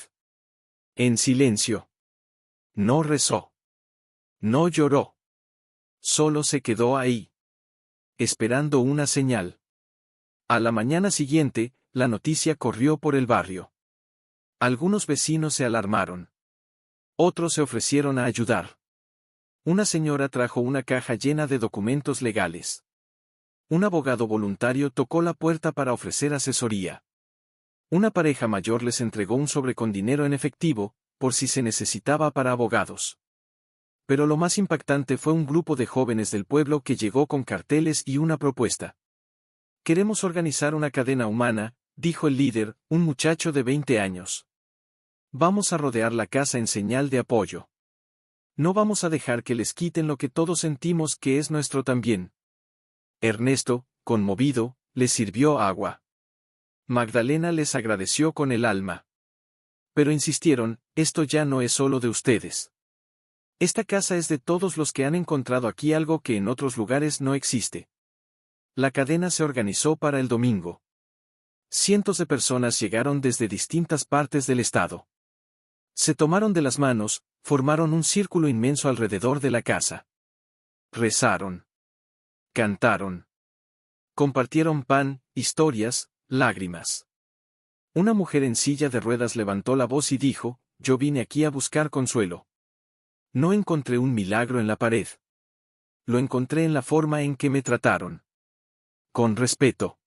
En silencio. No rezó. No lloró. Solo se quedó ahí. Esperando una señal. A la mañana siguiente, la noticia corrió por el barrio. Algunos vecinos se alarmaron. Otros se ofrecieron a ayudar. Una señora trajo una caja llena de documentos legales. Un abogado voluntario tocó la puerta para ofrecer asesoría. Una pareja mayor les entregó un sobre con dinero en efectivo, por si se necesitaba para abogados. Pero lo más impactante fue un grupo de jóvenes del pueblo que llegó con carteles y una propuesta. Queremos organizar una cadena humana, dijo el líder, un muchacho de 20 años. Vamos a rodear la casa en señal de apoyo. No vamos a dejar que les quiten lo que todos sentimos que es nuestro también. Ernesto, conmovido, les sirvió agua. Magdalena les agradeció con el alma. Pero insistieron, esto ya no es solo de ustedes. Esta casa es de todos los que han encontrado aquí algo que en otros lugares no existe. La cadena se organizó para el domingo. Cientos de personas llegaron desde distintas partes del estado. Se tomaron de las manos, formaron un círculo inmenso alrededor de la casa. Rezaron. Cantaron. Compartieron pan, historias, lágrimas. Una mujer en silla de ruedas levantó la voz y dijo, yo vine aquí a buscar consuelo. No encontré un milagro en la pared. Lo encontré en la forma en que me trataron. Con respeto.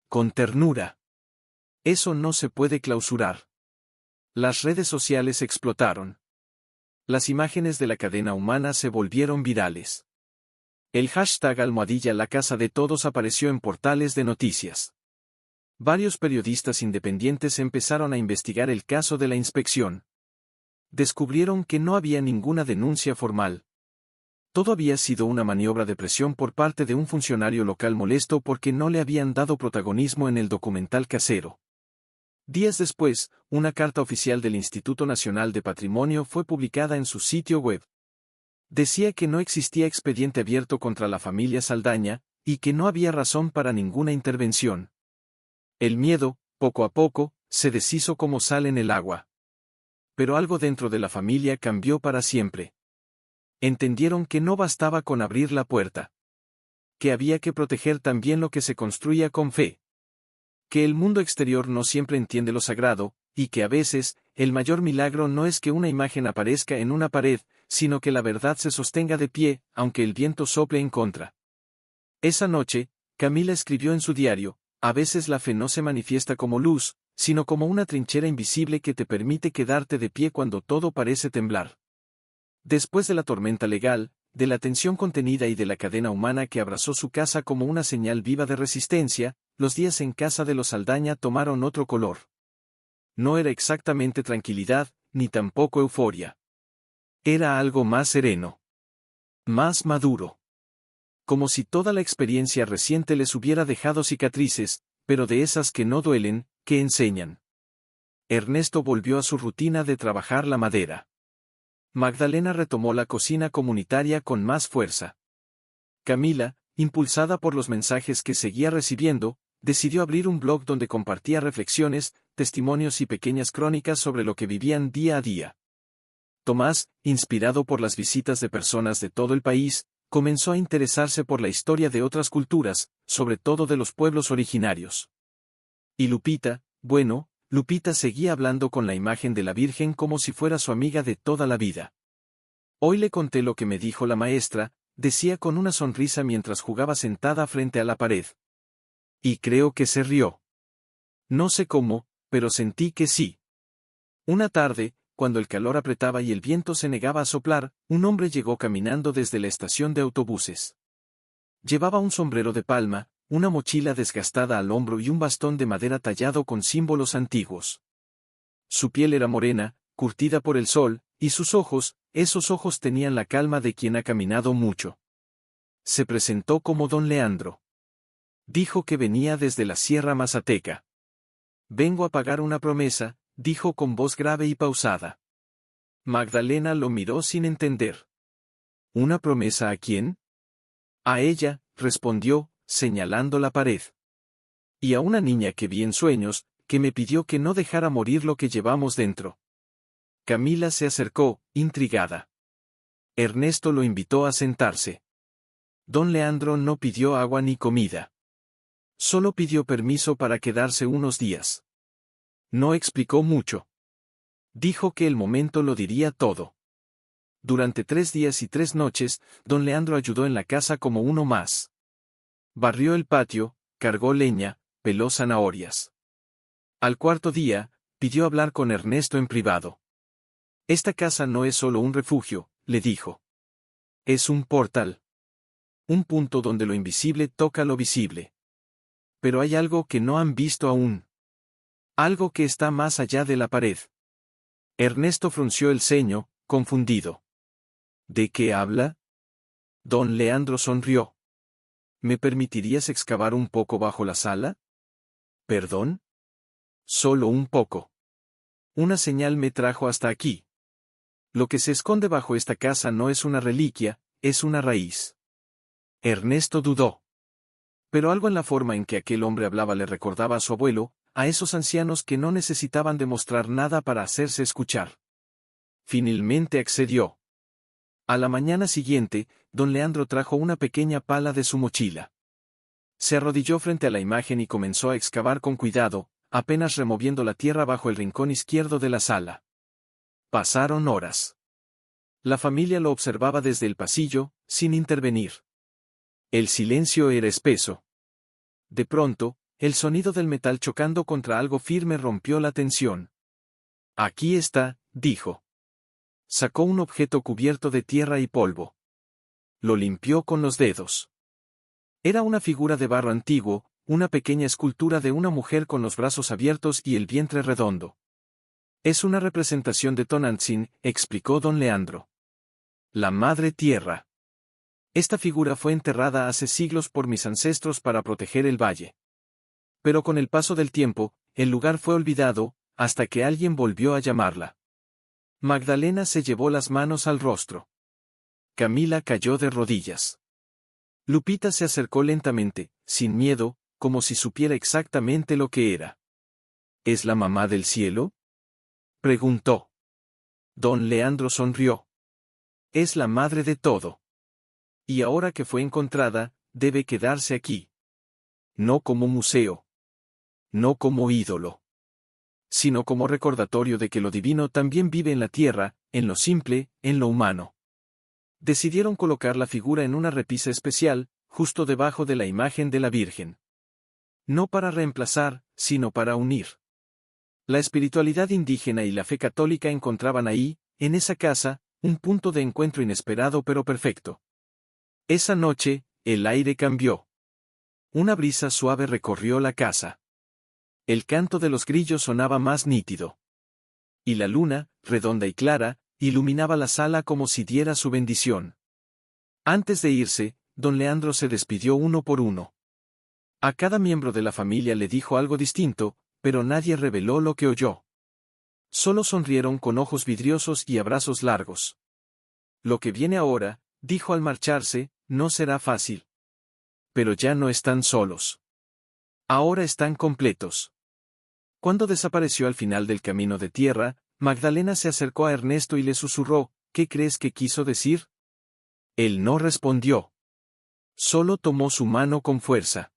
Con ternura. Eso no se puede clausurar. Las redes sociales explotaron. Las imágenes de la cadena humana se volvieron virales. El hashtag #La Casa de Todos apareció en portales de noticias. Varios periodistas independientes empezaron a investigar el caso de la inspección. Descubrieron que no había ninguna denuncia formal. Todo había sido una maniobra de presión por parte de un funcionario local molesto porque no le habían dado protagonismo en el documental casero. Días después, una carta oficial del Instituto Nacional de Patrimonio fue publicada en su sitio web. Decía que no existía expediente abierto contra la familia Saldaña, y que no había razón para ninguna intervención. El miedo, poco a poco, se deshizo como sal en el agua. Pero algo dentro de la familia cambió para siempre. Entendieron que no bastaba con abrir la puerta. Que había que proteger también lo que se construía con fe. Que el mundo exterior no siempre entiende lo sagrado, y que a veces, el mayor milagro no es que una imagen aparezca en una pared, sino que la verdad se sostenga de pie, aunque el viento sople en contra. Esa noche, Camila escribió en su diario, a veces la fe no se manifiesta como luz, sino como una trinchera invisible que te permite quedarte de pie cuando todo parece temblar. Después de la tormenta legal, de la tensión contenida y de la cadena humana que abrazó su casa como una señal viva de resistencia, los días en casa de los Saldaña tomaron otro color. No era exactamente tranquilidad, ni tampoco euforia. Era algo más sereno. Más maduro. Como si toda la experiencia reciente les hubiera dejado cicatrices, pero de esas que no duelen, que enseñan. Ernesto volvió a su rutina de trabajar la madera. Magdalena retomó la cocina comunitaria con más fuerza. Camila, impulsada por los mensajes que seguía recibiendo, decidió abrir un blog donde compartía reflexiones, testimonios y pequeñas crónicas sobre lo que vivían día a día. Tomás, inspirado por las visitas de personas de todo el país, comenzó a interesarse por la historia de otras culturas, sobre todo de los pueblos originarios. Y Lupita, bueno, Lupita seguía hablando con la imagen de la Virgen como si fuera su amiga de toda la vida. Hoy le conté lo que me dijo la maestra, decía con una sonrisa mientras jugaba sentada frente a la pared. Y creo que se rió. No sé cómo, pero sentí que sí. Una tarde, cuando el calor apretaba y el viento se negaba a soplar, un hombre llegó caminando desde la estación de autobuses. Llevaba un sombrero de palma, una mochila desgastada al hombro y un bastón de madera tallado con símbolos antiguos. Su piel era morena, curtida por el sol, y sus ojos, esos ojos tenían la calma de quien ha caminado mucho. Se presentó como don Leandro. Dijo que venía desde la Sierra Mazateca. Vengo a pagar una promesa, dijo con voz grave y pausada. Magdalena lo miró sin entender. ¿Una promesa a quién? A ella, respondió, señalando la pared. Y a una niña que vi en sueños, que me pidió que no dejara morir lo que llevamos dentro. Camila se acercó, intrigada. Ernesto lo invitó a sentarse. Don Leandro no pidió agua ni comida. Solo pidió permiso para quedarse unos días. No explicó mucho. Dijo que el momento lo diría todo. Durante 3 días y 3 noches, don Leandro ayudó en la casa como uno más. Barrió el patio, cargó leña, peló zanahorias. Al cuarto día, pidió hablar con Ernesto en privado. Esta casa no es solo un refugio, le dijo. Es un portal. Un punto donde lo invisible toca lo visible. Pero hay algo que no han visto aún. Algo que está más allá de la pared. Ernesto frunció el ceño, confundido. ¿De qué habla? Don Leandro sonrió. ¿Me permitirías excavar un poco bajo la sala? ¿Perdón? Solo un poco. Una señal me trajo hasta aquí. Lo que se esconde bajo esta casa no es una reliquia, es una raíz. Ernesto dudó. Pero algo en la forma en que aquel hombre hablaba le recordaba a su abuelo, a esos ancianos que no necesitaban demostrar nada para hacerse escuchar. Finalmente accedió. A la mañana siguiente, don Leandro trajo una pequeña pala de su mochila. Se arrodilló frente a la imagen y comenzó a excavar con cuidado, apenas removiendo la tierra bajo el rincón izquierdo de la sala. Pasaron horas. La familia lo observaba desde el pasillo, sin intervenir. El silencio era espeso. De pronto, el sonido del metal chocando contra algo firme rompió la tensión. Aquí está, dijo. Sacó un objeto cubierto de tierra y polvo. Lo limpió con los dedos. Era una figura de barro antiguo, una pequeña escultura de una mujer con los brazos abiertos y el vientre redondo. Es una representación de Tonantzin, explicó don Leandro. La Madre Tierra. Esta figura fue enterrada hace siglos por mis ancestros para proteger el valle. Pero con el paso del tiempo, el lugar fue olvidado, hasta que alguien volvió a llamarla. Magdalena se llevó las manos al rostro. Camila cayó de rodillas. Lupita se acercó lentamente, sin miedo, como si supiera exactamente lo que era. ¿Es la mamá del cielo? Preguntó. Don Leandro sonrió. Es la madre de todo. Y ahora que fue encontrada, debe quedarse aquí. No como museo. No como ídolo. Sino como recordatorio de que lo divino también vive en la tierra, en lo simple, en lo humano. Decidieron colocar la figura en una repisa especial, justo debajo de la imagen de la Virgen. No para reemplazar, sino para unir. La espiritualidad indígena y la fe católica encontraban ahí, en esa casa, un punto de encuentro inesperado pero perfecto. Esa noche, el aire cambió. Una brisa suave recorrió la casa. El canto de los grillos sonaba más nítido. Y la luna, redonda y clara, iluminaba la sala como si diera su bendición. Antes de irse, don Leandro se despidió uno por uno. A cada miembro de la familia le dijo algo distinto, pero nadie reveló lo que oyó. Solo sonrieron con ojos vidriosos y abrazos largos. Lo que viene ahora, dijo al marcharse, no será fácil. Pero ya no están solos. Ahora están completos. Cuando desapareció al final del camino de tierra, Magdalena se acercó a Ernesto y le susurró, ¿qué crees que quiso decir? Él no respondió. Solo tomó su mano con fuerza.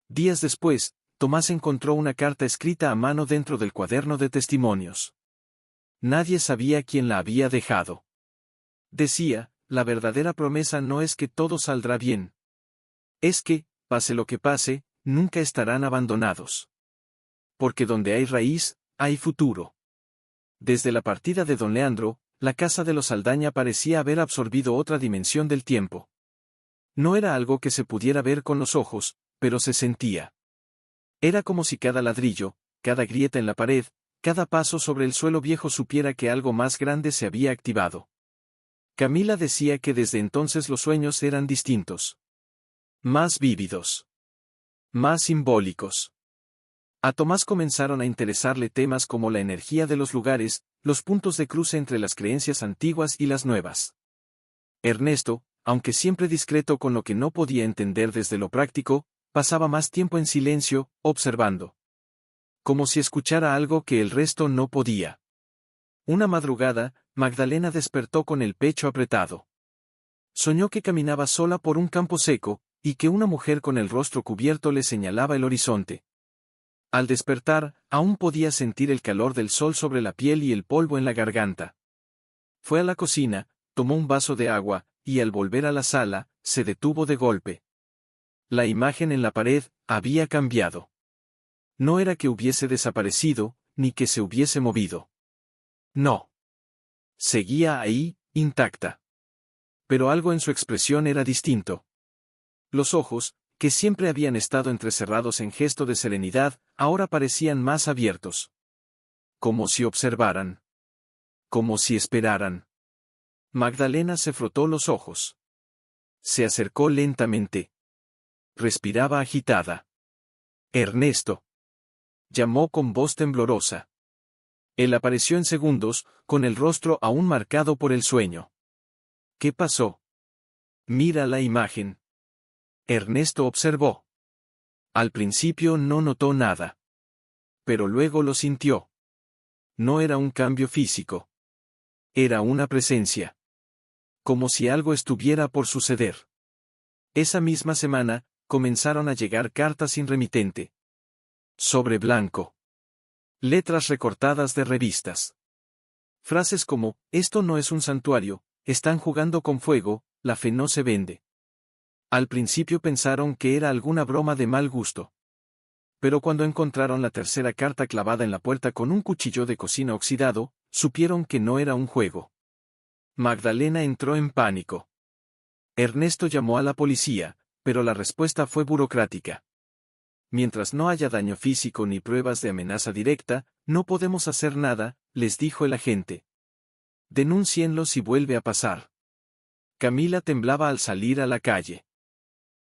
Días después, Tomás encontró una carta escrita a mano dentro del cuaderno de testimonios. Nadie sabía quién la había dejado. Decía, la verdadera promesa no es que todo saldrá bien. Es que, pase lo que pase, nunca estarán abandonados. Porque donde hay raíz, hay futuro. Desde la partida de don Leandro, la casa de los Saldaña parecía haber absorbido otra dimensión del tiempo. No era algo que se pudiera ver con los ojos, pero se sentía. Era como si cada ladrillo, cada grieta en la pared, cada paso sobre el suelo viejo supiera que algo más grande se había activado. Camila decía que desde entonces los sueños eran distintos. Más vívidos. Más simbólicos. A Tomás comenzaron a interesarle temas como la energía de los lugares, los puntos de cruce entre las creencias antiguas y las nuevas. Ernesto, aunque siempre discreto con lo que no podía entender desde lo práctico, pasaba más tiempo en silencio, observando. Como si escuchara algo que el resto no podía. Una madrugada, Magdalena despertó con el pecho apretado. Soñó que caminaba sola por un campo seco, y que una mujer con el rostro cubierto le señalaba el horizonte. Al despertar, aún podía sentir el calor del sol sobre la piel y el polvo en la garganta. Fue a la cocina, tomó un vaso de agua, y al volver a la sala, se detuvo de golpe. La imagen en la pared había cambiado. No era que hubiese desaparecido, ni que se hubiese movido. No. Seguía ahí, intacta. Pero algo en su expresión era distinto. Los ojos, que siempre habían estado entrecerrados en gesto de serenidad, ahora parecían más abiertos. Como si observaran. Como si esperaran. Magdalena se frotó los ojos. Se acercó lentamente. Respiraba agitada. Ernesto. Llamó con voz temblorosa. Él apareció en segundos, con el rostro aún marcado por el sueño. ¿Qué pasó? Mira la imagen. Ernesto observó. Al principio no notó nada. Pero luego lo sintió. No era un cambio físico. Era una presencia. Como si algo estuviera por suceder. Esa misma semana, comenzaron a llegar cartas sin remitente. Sobre blanco. Letras recortadas de revistas. Frases como, esto no es un santuario, están jugando con fuego, la fe no se vende. Al principio pensaron que era alguna broma de mal gusto. Pero cuando encontraron la tercera carta clavada en la puerta con un cuchillo de cocina oxidado, supieron que no era un juego. Magdalena entró en pánico. Ernesto llamó a la policía, pero la respuesta fue burocrática. Mientras no haya daño físico ni pruebas de amenaza directa, no podemos hacer nada, les dijo el agente. Denúncienlo si vuelve a pasar. Camila temblaba al salir a la calle.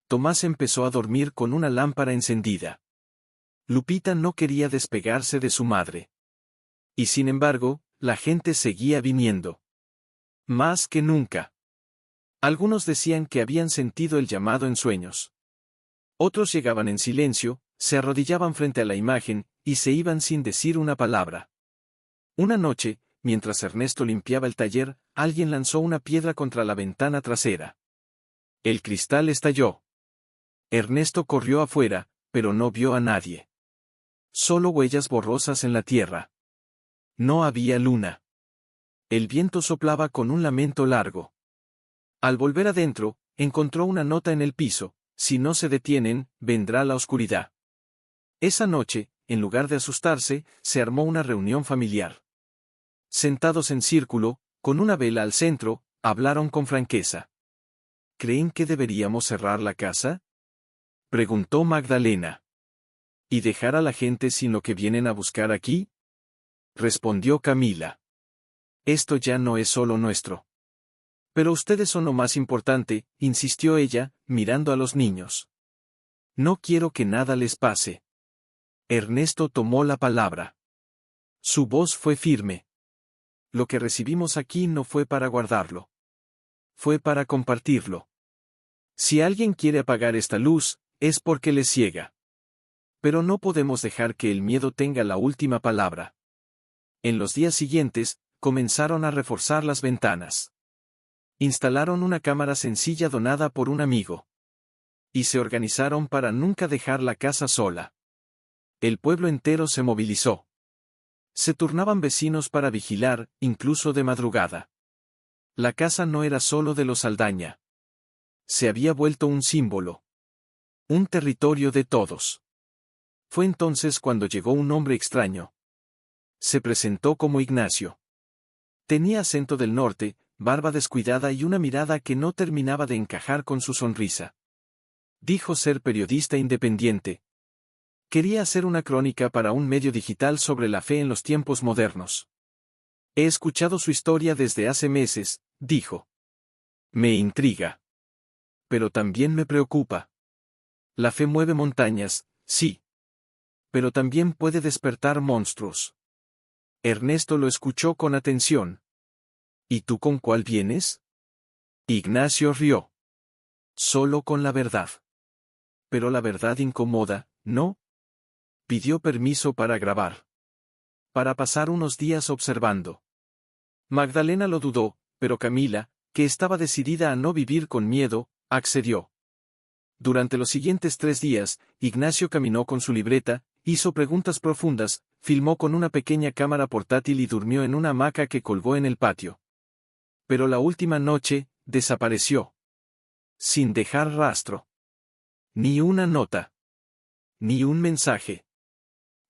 Tomás empezó a dormir con una lámpara encendida. Lupita no quería despegarse de su madre. Y sin embargo, la gente seguía viniendo. Más que nunca. Algunos decían que habían sentido el llamado en sueños. Otros llegaban en silencio, se arrodillaban frente a la imagen, y se iban sin decir una palabra. Una noche, mientras Ernesto limpiaba el taller, alguien lanzó una piedra contra la ventana trasera. El cristal estalló. Ernesto corrió afuera, pero no vio a nadie. Solo huellas borrosas en la tierra. No había luna. El viento soplaba con un lamento largo. Al volver adentro, encontró una nota en el piso: si no se detienen, vendrá la oscuridad. Esa noche, en lugar de asustarse, se armó una reunión familiar. Sentados en círculo, con una vela al centro, hablaron con franqueza. ¿Creen que deberíamos cerrar la casa?, preguntó Magdalena. ¿Y dejar a la gente sin lo que vienen a buscar aquí?, respondió Camila. Esto ya no es solo nuestro. Pero ustedes son lo más importante, insistió ella, mirando a los niños. No quiero que nada les pase. Ernesto tomó la palabra. Su voz fue firme. Lo que recibimos aquí no fue para guardarlo. Fue para compartirlo. Si alguien quiere apagar esta luz, es porque le ciega. Pero no podemos dejar que el miedo tenga la última palabra. En los días siguientes, comenzaron a reforzar las ventanas. Instalaron una cámara sencilla donada por un amigo. Y se organizaron para nunca dejar la casa sola. El pueblo entero se movilizó. Se turnaban vecinos para vigilar, incluso de madrugada. La casa no era solo de los Saldaña. Se había vuelto un símbolo. Un territorio de todos. Fue entonces cuando llegó un hombre extraño. Se presentó como Ignacio. Tenía acento del norte, barba descuidada y una mirada que no terminaba de encajar con su sonrisa. Dijo ser periodista independiente. Quería hacer una crónica para un medio digital sobre la fe en los tiempos modernos. He escuchado su historia desde hace meses, dijo. Me intriga. Pero también me preocupa. La fe mueve montañas, sí. Pero también puede despertar monstruos. Ernesto lo escuchó con atención. ¿Y tú con cuál vienes? Ignacio rió. Solo con la verdad. Pero la verdad incomoda, ¿no? Pidió permiso para grabar. Para pasar unos días observando. Magdalena lo dudó, pero Camila, que estaba decidida a no vivir con miedo, accedió. Durante los siguientes 3 días, Ignacio caminó con su libreta, hizo preguntas profundas, filmó con una pequeña cámara portátil y durmió en una hamaca que colgó en el patio. Pero la última noche, desapareció. Sin dejar rastro. Ni una nota. Ni un mensaje.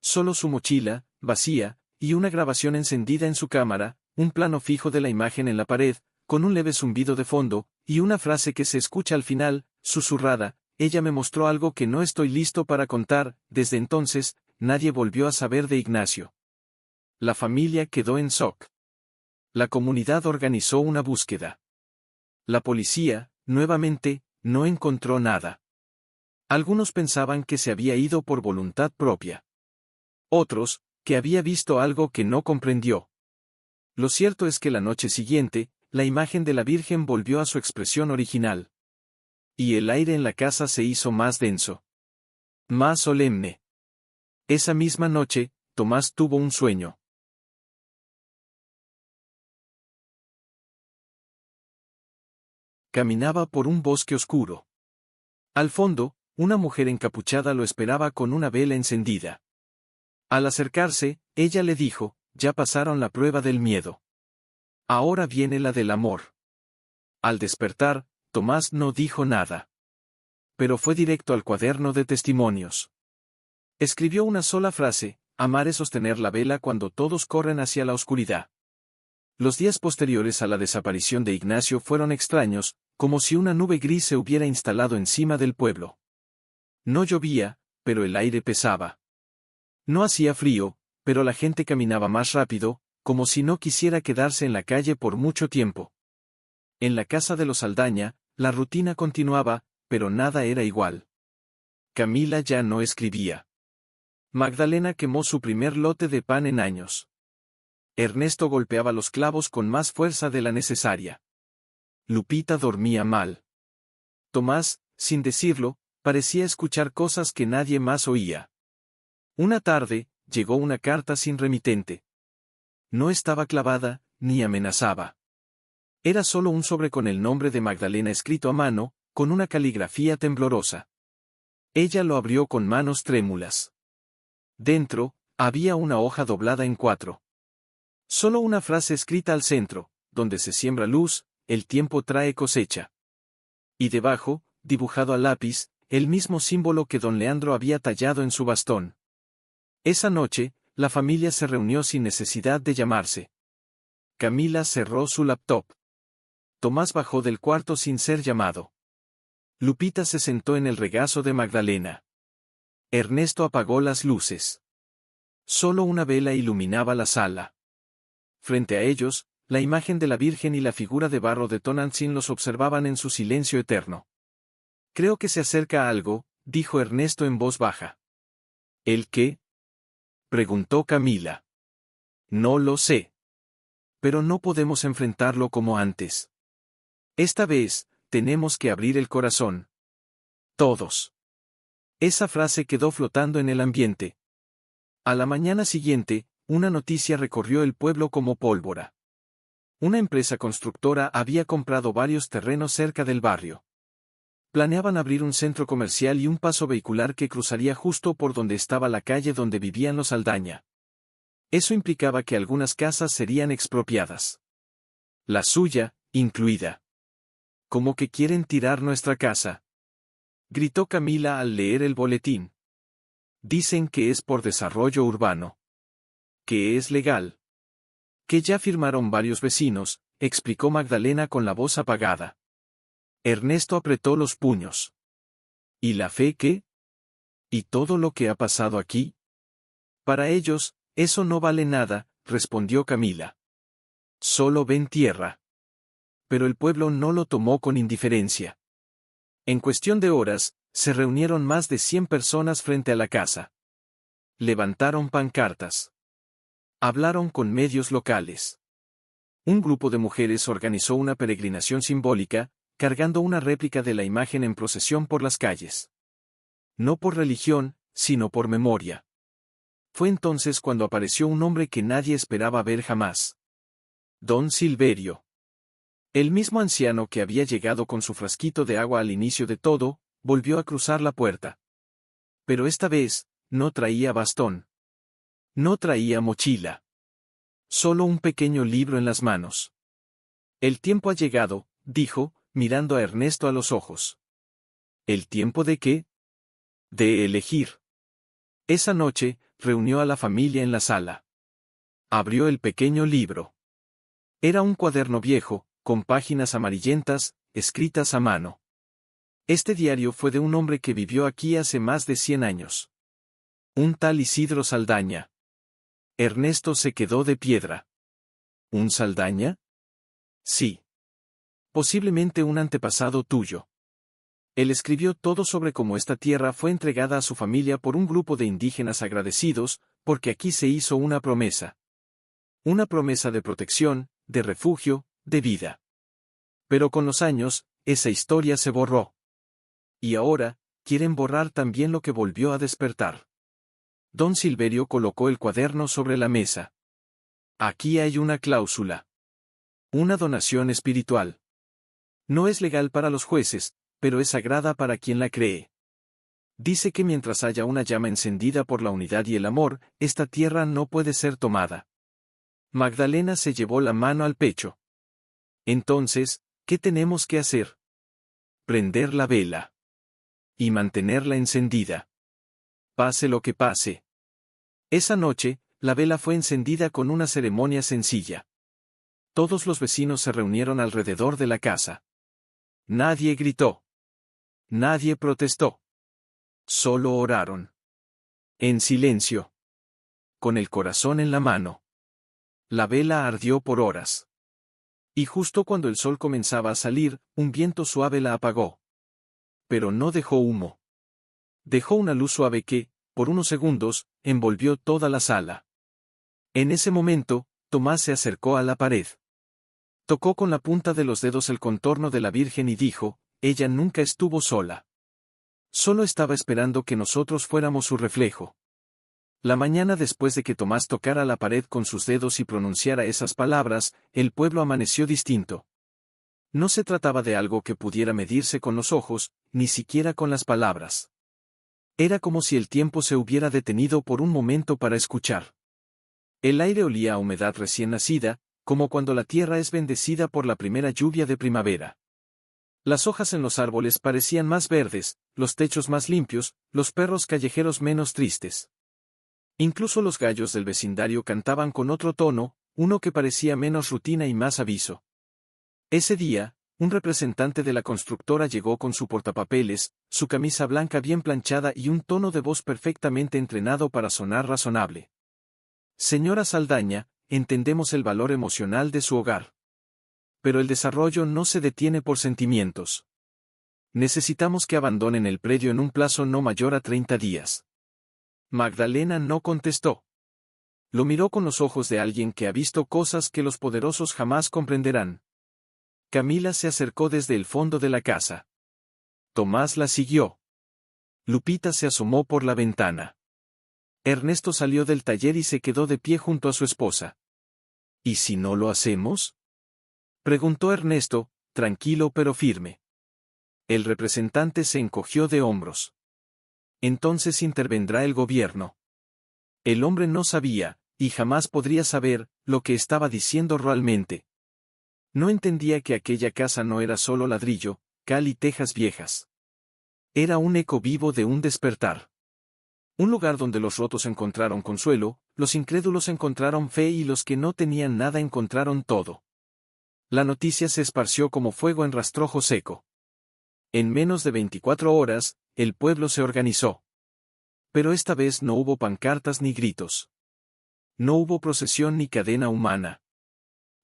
Solo su mochila, vacía, y una grabación encendida en su cámara, un plano fijo de la imagen en la pared, con un leve zumbido de fondo, y una frase que se escucha al final, susurrada: ella me mostró algo que no estoy listo para contar. Desde entonces, nadie volvió a saber de Ignacio. La familia quedó en shock. La comunidad organizó una búsqueda. La policía, nuevamente, no encontró nada. Algunos pensaban que se había ido por voluntad propia. Otros, que había visto algo que no comprendió. Lo cierto es que la noche siguiente, la imagen de la Virgen volvió a su expresión original. Y el aire en la casa se hizo más denso. Más solemne. Esa misma noche, Tomás tuvo un sueño. Caminaba por un bosque oscuro. Al fondo, una mujer encapuchada lo esperaba con una vela encendida. Al acercarse, ella le dijo: ya pasaron la prueba del miedo. Ahora viene la del amor. Al despertar, Tomás no dijo nada. Pero fue directo al cuaderno de testimonios. Escribió una sola frase: amar es sostener la vela cuando todos corren hacia la oscuridad. Los días posteriores a la desaparición de Ignacio fueron extraños, como si una nube gris se hubiera instalado encima del pueblo. No llovía, pero el aire pesaba. No hacía frío, pero la gente caminaba más rápido, como si no quisiera quedarse en la calle por mucho tiempo. En la casa de los Saldaña, la rutina continuaba, pero nada era igual. Camila ya no escribía. Magdalena quemó su primer lote de pan en años. Ernesto golpeaba los clavos con más fuerza de la necesaria. Lupita dormía mal. Tomás, sin decirlo, parecía escuchar cosas que nadie más oía. Una tarde, llegó una carta sin remitente. No estaba clavada, ni amenazaba. Era solo un sobre con el nombre de Magdalena escrito a mano, con una caligrafía temblorosa. Ella lo abrió con manos trémulas. Dentro, había una hoja doblada en 4. Solo una frase escrita al centro: donde se siembra luz, el tiempo trae cosecha. Y debajo, dibujado a lápiz, el mismo símbolo que don Leandro había tallado en su bastón. Esa noche, la familia se reunió sin necesidad de llamarse. Camila cerró su laptop. Tomás bajó del cuarto sin ser llamado. Lupita se sentó en el regazo de Magdalena. Ernesto apagó las luces. Solo una vela iluminaba la sala. Frente a ellos, la imagen de la Virgen y la figura de barro de Tonantzin los observaban en su silencio eterno. Creo que se acerca algo, dijo Ernesto en voz baja. ¿El qué?, preguntó Camila. No lo sé. Pero no podemos enfrentarlo como antes. Esta vez, tenemos que abrir el corazón. Todos. Esa frase quedó flotando en el ambiente. A la mañana siguiente, una noticia recorrió el pueblo como pólvora. Una empresa constructora había comprado varios terrenos cerca del barrio. Planeaban abrir un centro comercial y un paso vehicular que cruzaría justo por donde estaba la calle donde vivían los Saldaña. Eso implicaba que algunas casas serían expropiadas. La suya, incluida. ¿Cómo que quieren tirar nuestra casa?, gritó Camila al leer el boletín. Dicen que es por desarrollo urbano. Que es legal. Que ya firmaron varios vecinos, explicó Magdalena con la voz apagada. Ernesto apretó los puños. ¿Y la fe qué? ¿Y todo lo que ha pasado aquí? Para ellos, eso no vale nada, respondió Camila. Solo ven tierra. Pero el pueblo no lo tomó con indiferencia. En cuestión de horas, se reunieron más de 100 personas frente a la casa. Levantaron pancartas. Hablaron con medios locales. Un grupo de mujeres organizó una peregrinación simbólica, cargando una réplica de la imagen en procesión por las calles. No por religión, sino por memoria. Fue entonces cuando apareció un hombre que nadie esperaba ver jamás. Don Silverio. El mismo anciano que había llegado con su frasquito de agua al inicio de todo, volvió a cruzar la puerta. Pero esta vez, no traía bastón. No traía mochila. Solo un pequeño libro en las manos. El tiempo ha llegado, dijo, mirando a Ernesto a los ojos. ¿El tiempo de qué? De elegir. Esa noche, reunió a la familia en la sala. Abrió el pequeño libro. Era un cuaderno viejo, con páginas amarillentas, escritas a mano. Este diario fue de un hombre que vivió aquí hace más de 100 años. Un tal Isidro Saldaña. Ernesto se quedó de piedra. ¿Un Saldaña? Sí. Posiblemente un antepasado tuyo. Él escribió todo sobre cómo esta tierra fue entregada a su familia por un grupo de indígenas agradecidos, porque aquí se hizo una promesa. Una promesa de protección, de refugio, de vida. Pero con los años, esa historia se borró. Y ahora, quieren borrar también lo que volvió a despertar. Don Silverio colocó el cuaderno sobre la mesa. Aquí hay una cláusula. Una donación espiritual. No es legal para los jueces, pero es sagrada para quien la cree. Dice que mientras haya una llama encendida por la unidad y el amor, esta tierra no puede ser tomada. Magdalena se llevó la mano al pecho. Entonces, ¿qué tenemos que hacer? Prender la vela. Y mantenerla encendida. Pase lo que pase. Esa noche, la vela fue encendida con una ceremonia sencilla. Todos los vecinos se reunieron alrededor de la casa. Nadie gritó. Nadie protestó. Solo oraron. En silencio. Con el corazón en la mano. La vela ardió por horas. Y justo cuando el sol comenzaba a salir, un viento suave la apagó. Pero no dejó humo. Dejó una luz suave que, por unos segundos, envolvió toda la sala. En ese momento, Tomás se acercó a la pared. Tocó con la punta de los dedos el contorno de la Virgen y dijo, ella nunca estuvo sola. Solo estaba esperando que nosotros fuéramos su reflejo. La mañana después de que Tomás tocara la pared con sus dedos y pronunciara esas palabras, el pueblo amaneció distinto. No se trataba de algo que pudiera medirse con los ojos, ni siquiera con las palabras. Era como si el tiempo se hubiera detenido por un momento para escuchar. El aire olía a humedad recién nacida, como cuando la tierra es bendecida por la primera lluvia de primavera. Las hojas en los árboles parecían más verdes, los techos más limpios, los perros callejeros menos tristes. Incluso los gallos del vecindario cantaban con otro tono, uno que parecía menos rutina y más aviso. Ese día, un representante de la constructora llegó con su portapapeles, su camisa blanca bien planchada y un tono de voz perfectamente entrenado para sonar razonable. Señora Saldaña, entendemos el valor emocional de su hogar. Pero el desarrollo no se detiene por sentimientos. Necesitamos que abandonen el predio en un plazo no mayor a 30 días. Magdalena no contestó. Lo miró con los ojos de alguien que ha visto cosas que los poderosos jamás comprenderán. Camila se acercó desde el fondo de la casa. Tomás la siguió. Lupita se asomó por la ventana. Ernesto salió del taller y se quedó de pie junto a su esposa. ¿Y si no lo hacemos? Preguntó Ernesto, tranquilo pero firme. El representante se encogió de hombros. Entonces intervendrá el gobierno. El hombre no sabía, y jamás podría saber, lo que estaba diciendo realmente. No entendía que aquella casa no era solo ladrillo, cal y tejas viejas. Era un eco vivo de un despertar. Un lugar donde los rotos encontraron consuelo, los incrédulos encontraron fe y los que no tenían nada encontraron todo. La noticia se esparció como fuego en rastrojo seco. En menos de 24 horas, el pueblo se organizó. Pero esta vez no hubo pancartas ni gritos. No hubo procesión ni cadena humana.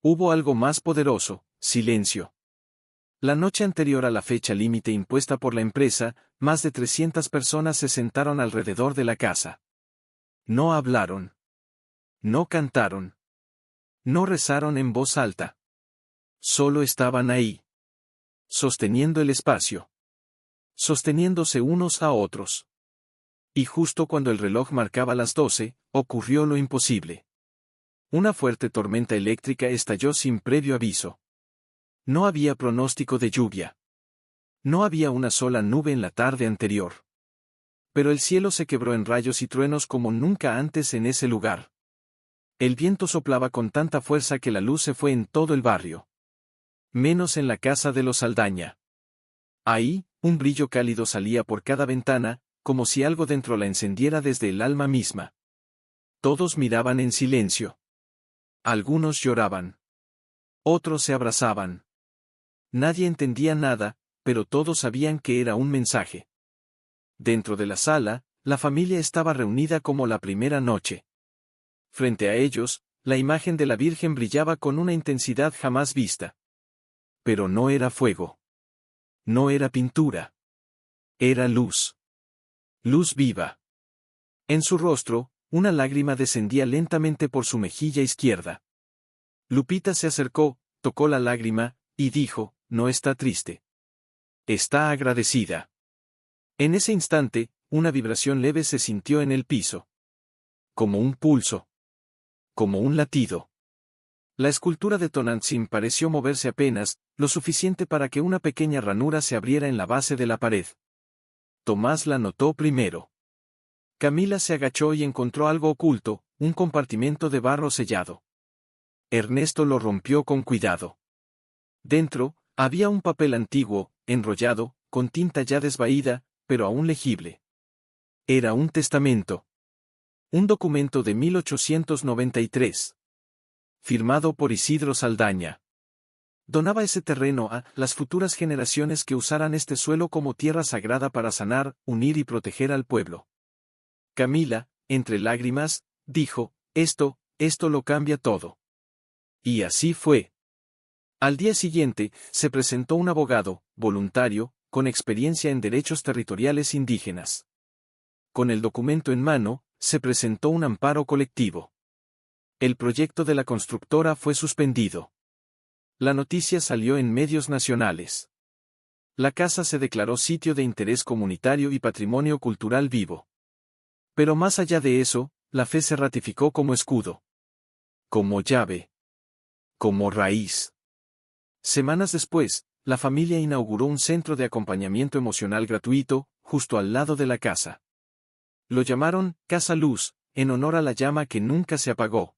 Hubo algo más poderoso, silencio. La noche anterior a la fecha límite impuesta por la empresa, más de 300 personas se sentaron alrededor de la casa. No hablaron. No cantaron. No rezaron en voz alta. Solo estaban ahí. Sosteniendo el espacio. Sosteniéndose unos a otros. Y justo cuando el reloj marcaba las 12, ocurrió lo imposible. Una fuerte tormenta eléctrica estalló sin previo aviso. No había pronóstico de lluvia. No había una sola nube en la tarde anterior. Pero el cielo se quebró en rayos y truenos como nunca antes en ese lugar. El viento soplaba con tanta fuerza que la luz se fue en todo el barrio. Menos en la casa de los Saldaña. Ahí, un brillo cálido salía por cada ventana, como si algo dentro la encendiera desde el alma misma. Todos miraban en silencio. Algunos lloraban. Otros se abrazaban. Nadie entendía nada, pero todos sabían que era un mensaje. Dentro de la sala, la familia estaba reunida como la primera noche. Frente a ellos, la imagen de la Virgen brillaba con una intensidad jamás vista. Pero no era fuego. No era pintura. Era luz. Luz viva. En su rostro, una lágrima descendía lentamente por su mejilla izquierda. Lupita se acercó, tocó la lágrima, y dijo, no está triste. Está agradecida. En ese instante, una vibración leve se sintió en el piso. Como un pulso. Como un latido. La escultura de Tonantzin pareció moverse apenas, lo suficiente para que una pequeña ranura se abriera en la base de la pared. Tomás la notó primero. Camila se agachó y encontró algo oculto, un compartimento de barro sellado. Ernesto lo rompió con cuidado. Dentro, había un papel antiguo, enrollado, con tinta ya desvaída, pero aún legible. Era un testamento. Un documento de 1893. Firmado por Isidro Saldaña. Donaba ese terreno a las futuras generaciones que usaran este suelo como tierra sagrada para sanar, unir y proteger al pueblo. Camila, entre lágrimas, dijo, esto lo cambia todo. Y así fue. Al día siguiente, se presentó un abogado, voluntario, con experiencia en derechos territoriales indígenas. Con el documento en mano, se presentó un amparo colectivo. El proyecto de la constructora fue suspendido. La noticia salió en medios nacionales. La casa se declaró sitio de interés comunitario y patrimonio cultural vivo. Pero más allá de eso, la fe se ratificó como escudo. Como llave. Como raíz. Semanas después, la familia inauguró un centro de acompañamiento emocional gratuito, justo al lado de la casa. Lo llamaron Casa Luz, en honor a la llama que nunca se apagó.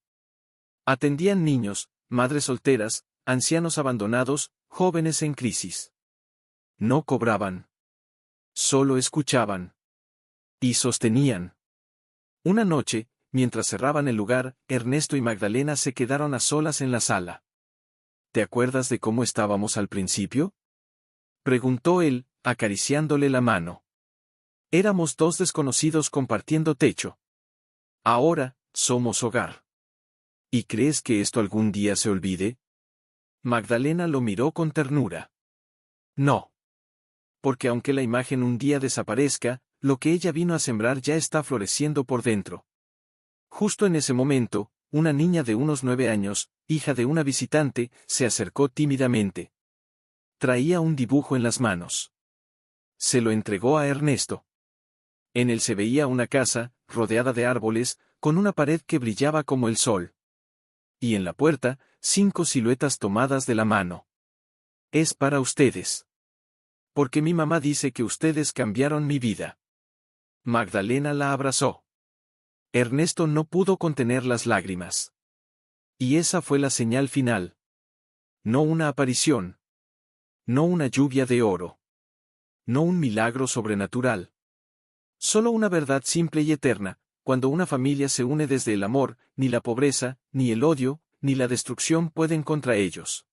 Atendían niños, madres solteras, ancianos abandonados, jóvenes en crisis. No cobraban. Solo escuchaban. Y sostenían. Una noche, mientras cerraban el lugar, Ernesto y Magdalena se quedaron a solas en la sala. ¿Te acuerdas de cómo estábamos al principio? Preguntó él, acariciándole la mano. Éramos dos desconocidos compartiendo techo. Ahora, somos hogar. ¿Y crees que esto algún día se olvide? Magdalena lo miró con ternura. No. Porque aunque la imagen un día desaparezca, lo que ella vino a sembrar ya está floreciendo por dentro. Justo en ese momento, una niña de unos 9 años, hija de una visitante, se acercó tímidamente. Traía un dibujo en las manos. Se lo entregó a Ernesto. En él se veía una casa, rodeada de árboles, con una pared que brillaba como el sol. Y en la puerta, 5 siluetas tomadas de la mano. Es para ustedes. Porque mi mamá dice que ustedes cambiaron mi vida. Magdalena la abrazó. Ernesto no pudo contener las lágrimas. Y esa fue la señal final. No una aparición. No una lluvia de oro. No un milagro sobrenatural. Solo una verdad simple y eterna, cuando una familia se une desde el amor, ni la pobreza, ni el odio, ni la destrucción pueden contra ellos.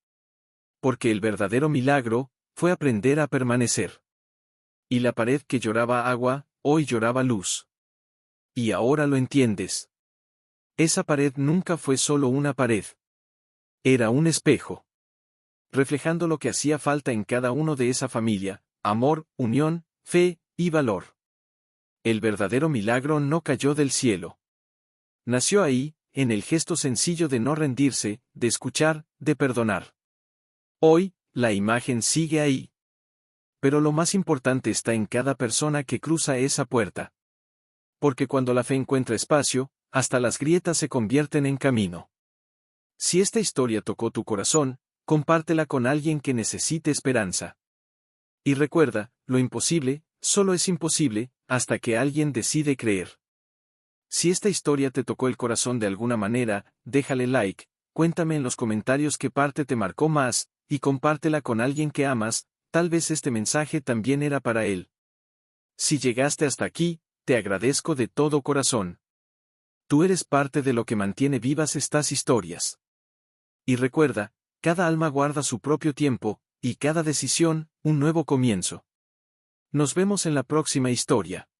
Porque el verdadero milagro, fue aprender a permanecer. Y la pared que lloraba agua, hoy lloraba luz. Y ahora lo entiendes. Esa pared nunca fue solo una pared. Era un espejo. Reflejando lo que hacía falta en cada uno de esa familia, amor, unión, fe, y valor. El verdadero milagro no cayó del cielo. Nació ahí, en el gesto sencillo de no rendirse, de escuchar, de perdonar. Hoy, la imagen sigue ahí. Pero lo más importante está en cada persona que cruza esa puerta. Porque cuando la fe encuentra espacio, hasta las grietas se convierten en camino. Si esta historia tocó tu corazón, compártela con alguien que necesite esperanza. Y recuerda, lo imposible, solo es imposible, hasta que alguien decide creer. Si esta historia te tocó el corazón de alguna manera, déjale like, cuéntame en los comentarios qué parte te marcó más, y compártela con alguien que amas, tal vez este mensaje también era para él. Si llegaste hasta aquí, te agradezco de todo corazón. Tú eres parte de lo que mantiene vivas estas historias. Y recuerda, cada alma guarda su propio tiempo, y cada decisión, un nuevo comienzo. Nos vemos en la próxima historia.